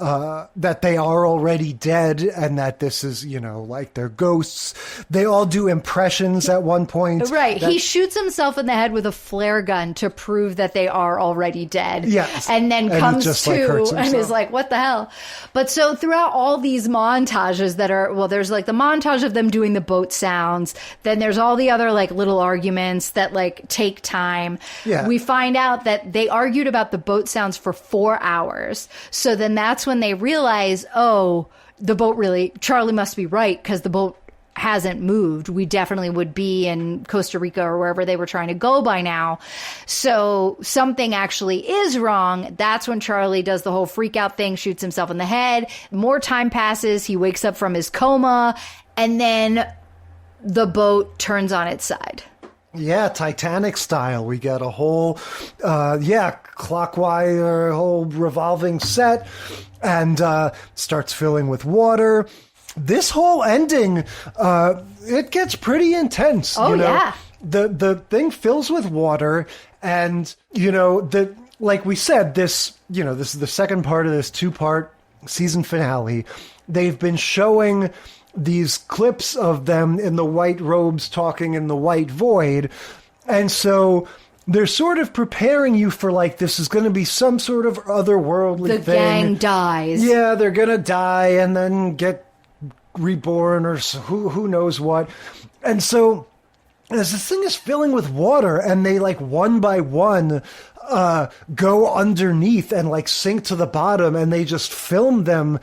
they are already dead and that this is, like they're ghosts. They all do impressions at one point. Right. He shoots himself in the head with a flare gun to prove that they are already dead. Yes. And then comes to and is like, what the hell? But so throughout all these montages that are, there's like the montage of them doing the boat sounds. Then there's all the other like little arguments that like take time. Yeah. We find out that they argued about the boat sounds for 4 hours. So then that's when they realize, the boat Charlie must be right because the boat hasn't moved. We definitely would be in Costa Rica or wherever they were trying to go by now. So something actually is wrong. That's when Charlie does the whole freak out thing, shoots himself in the head. More time passes. He wakes up from his coma, and then the boat turns on its side. Yeah, Titanic style. We get a whole, clockwise, whole revolving set, and starts filling with water. This whole ending, it gets pretty intense. Oh, yeah. The thing fills with water, and, like we said, this is the second part of this 2-part season finale. They've been showing these clips of them in the white robes talking in the white void. And so they're sort of preparing you for like, this is going to be some sort of otherworldly thing. The gang dies. Yeah, they're going to die and then get reborn or who knows what. And so as this thing is filling with water and they like one by one go underneath and like sink to the bottom, and they just film them,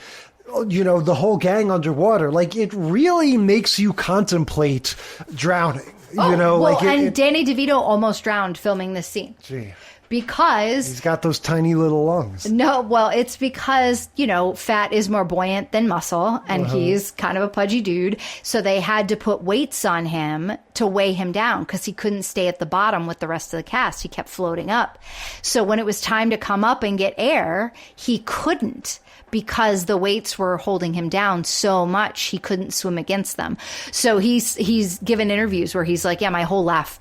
the whole gang underwater. Like, it really makes you contemplate drowning, and Danny DeVito almost drowned filming this scene. Gee. Because he's got those tiny little lungs. No, well, it's because, fat is more buoyant than muscle, and he's kind of a pudgy dude. So they had to put weights on him to weigh him down because he couldn't stay at the bottom with the rest of the cast. He kept floating up. So when it was time to come up and get air, he couldn't, because the weights were holding him down so much he couldn't swim against them. So he's given interviews where he's like, yeah, my whole life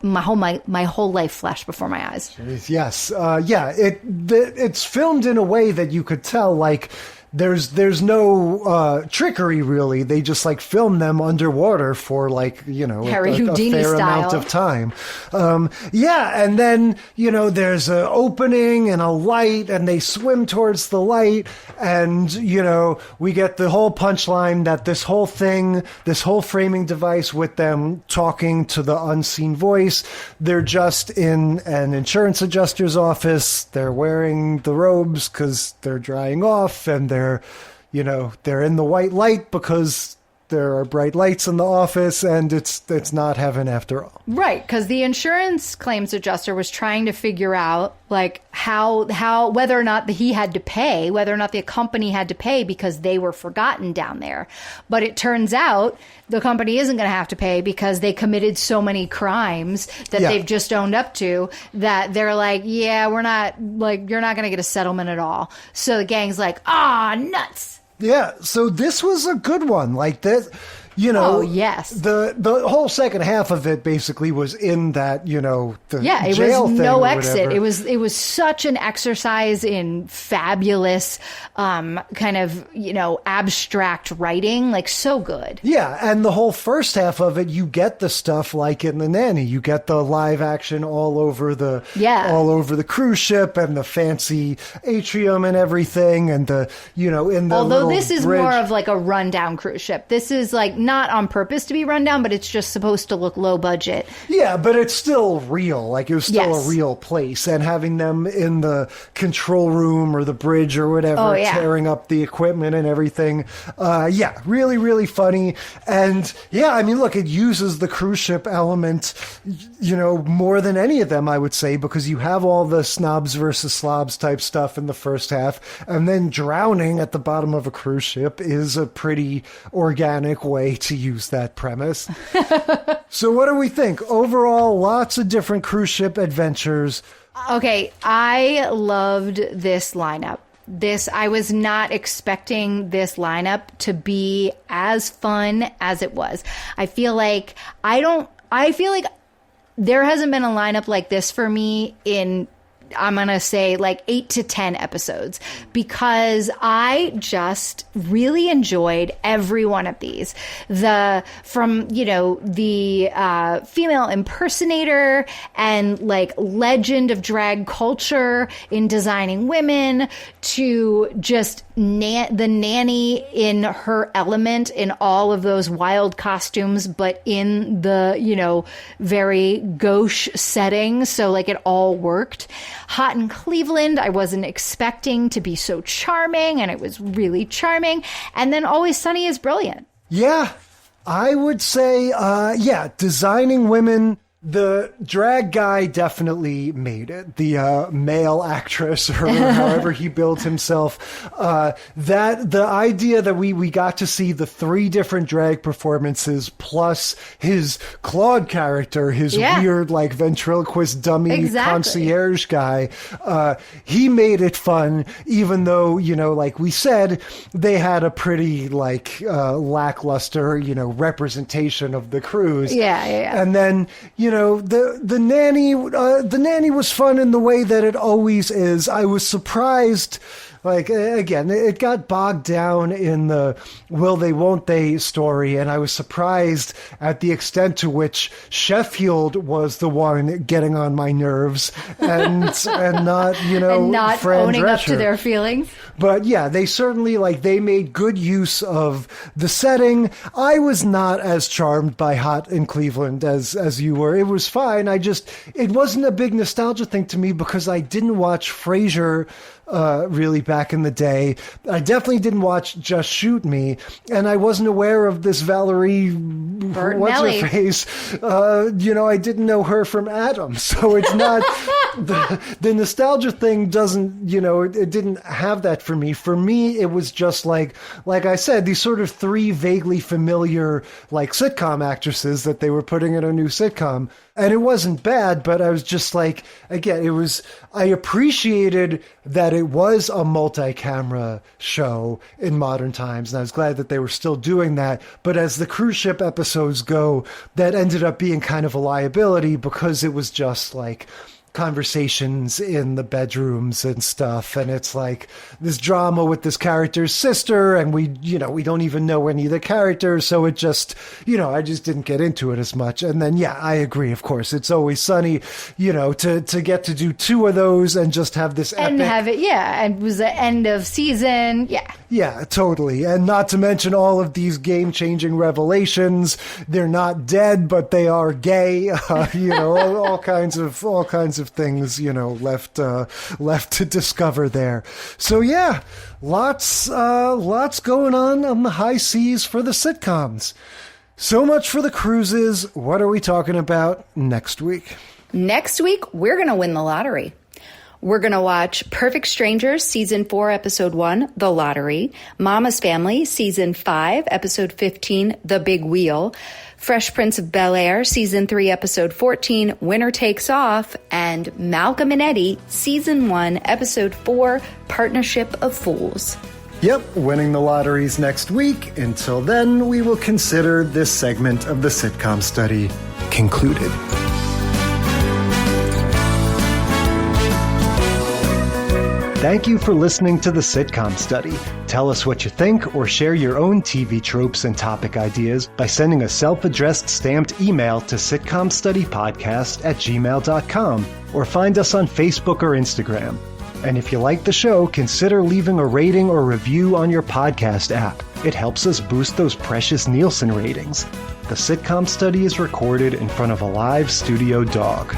flashed before my eyes. Yes. It's filmed in a way that you could tell, like, there's no trickery really. They just like film them underwater for like, Harry a Houdini fair style amount of time. And then, there's an opening and a light and they swim towards the light, and, we get the whole punchline that this whole framing device with them talking to the unseen voice, they're just in an insurance adjuster's office. They're wearing the robes because they're drying off, and they're in the white light because there are bright lights in the office, and it's not heaven after all. Right, because the insurance claims adjuster was trying to figure out like how whether or not he had to pay, whether or not the company had to pay because they were forgotten down there. But it turns out the company isn't going to have to pay because they committed so many crimes that they've just owned up to that they're like, yeah, we're not, like, you're not going to get a settlement at all. So the gang's like, nuts. Yeah, so this was a good one. Like this, Oh, yes. The whole second half of it basically was in that, the it jail was thing no or exit. whatever. It was such an exercise in fabulous kind of, abstract writing, like so good. Yeah, and the whole first half of it, you get the stuff like in The Nanny. You get the live action all over the cruise ship and the fancy atrium and everything, and the, in the Although this is bridge. more of like a rundown cruise ship. This is like not on purpose to be run down, but it's just supposed to look low budget. Yeah, but it's still real. Like, it was still Yes. a real place. And having them in the control room or the bridge or whatever, tearing up the equipment and everything. Yeah, really, really funny. And yeah, I mean, look, it uses the cruise ship element, you know, more than any of them, I would say, because you have all the snobs versus slobs type stuff in the first half. And then drowning at the bottom of a cruise ship is a pretty organic way to use that premise. So what do we think? Overall, lots of different cruise ship adventures. Okay, I loved this lineup. I was not expecting this lineup to be as fun as it was. I feel like there hasn't been a lineup like this for me in, I'm going to say, like 8 to 10 episodes, because I just really enjoyed every one of these. From the female impersonator and like legend of drag culture in Designing Women, to just the nanny in her element in all of those wild costumes, but in the, very gauche setting. So like it all worked. Hot in Cleveland, I wasn't expecting to be so charming, and it was really charming. And then Always Sunny is brilliant. Yeah, I would say, Designing Women, the drag guy definitely made it. The male actress, or however he builds himself. That the idea that we got to see the 3 different drag performances plus his Claude character, his weird like ventriloquist dummy concierge guy. He made it fun, even though, like we said, they had a pretty like lackluster, representation of the cruise. Yeah. And then, the nanny was fun in the way that it always is. I was surprised. Like, again, it got bogged down in the will they, won't they story, and I was surprised at the extent to which Sheffield was the one getting on my nerves, and not, and not Fran owning Drescher. up to their feelings. But yeah, they certainly, they made good use of the setting. I was not as charmed by Hot in Cleveland as you were. It was fine. It wasn't a big nostalgia thing to me because I didn't watch Frasier really back in the day. I definitely didn't watch Just Shoot Me, and I wasn't aware of this Valerie, what's her face? I didn't know her from Adam, so it's not the nostalgia thing doesn't, it didn't have that for me. For me, it was just like I said, these sort of 3 vaguely familiar like sitcom actresses that they were putting in a new sitcom. And it wasn't bad, but I was just like, again, I appreciated that it was a multi-camera show in modern times, and I was glad that they were still doing that. But as the cruise ship episodes go, that ended up being kind of a liability because it was just like conversations in the bedrooms and stuff, and it's like this drama with this character's sister, and we don't even know any of the characters, so it just, I just didn't get into it as much. And then I agree, of course, It's Always Sunny, to get to do 2 of those and just have this and epic, have it, and it was the end of season, yeah, totally. And not to mention all of these game-changing revelations. They're not dead, but they are gay. All kinds of things, left to discover there. So yeah, lots going on the high seas for the sitcoms. So much for the cruises. What are we talking about next week? Next week, we're going to win the lottery. We're going to watch Perfect Strangers, Season 4, Episode 1, The Lottery, Mama's Family, Season 5, Episode 15, The Big Wheel, Fresh Prince of Bel-Air, Season 3, Episode 14, Winner Takes Off, and Malcolm and Eddie, Season 1, Episode 4, Partnership of Fools. Yep, winning the lotteries next week. Until then, we will consider this segment of the sitcom study concluded. Thank you for listening to the Sitcom Study. Tell us what you think or share your own TV tropes and topic ideas by sending a self-addressed stamped email to sitcomstudypodcast@gmail.com or find us on Facebook or Instagram. And if you like the show, consider leaving a rating or review on your podcast app. It helps us boost those precious Nielsen ratings. The sitcom study is recorded in front of a live studio dog.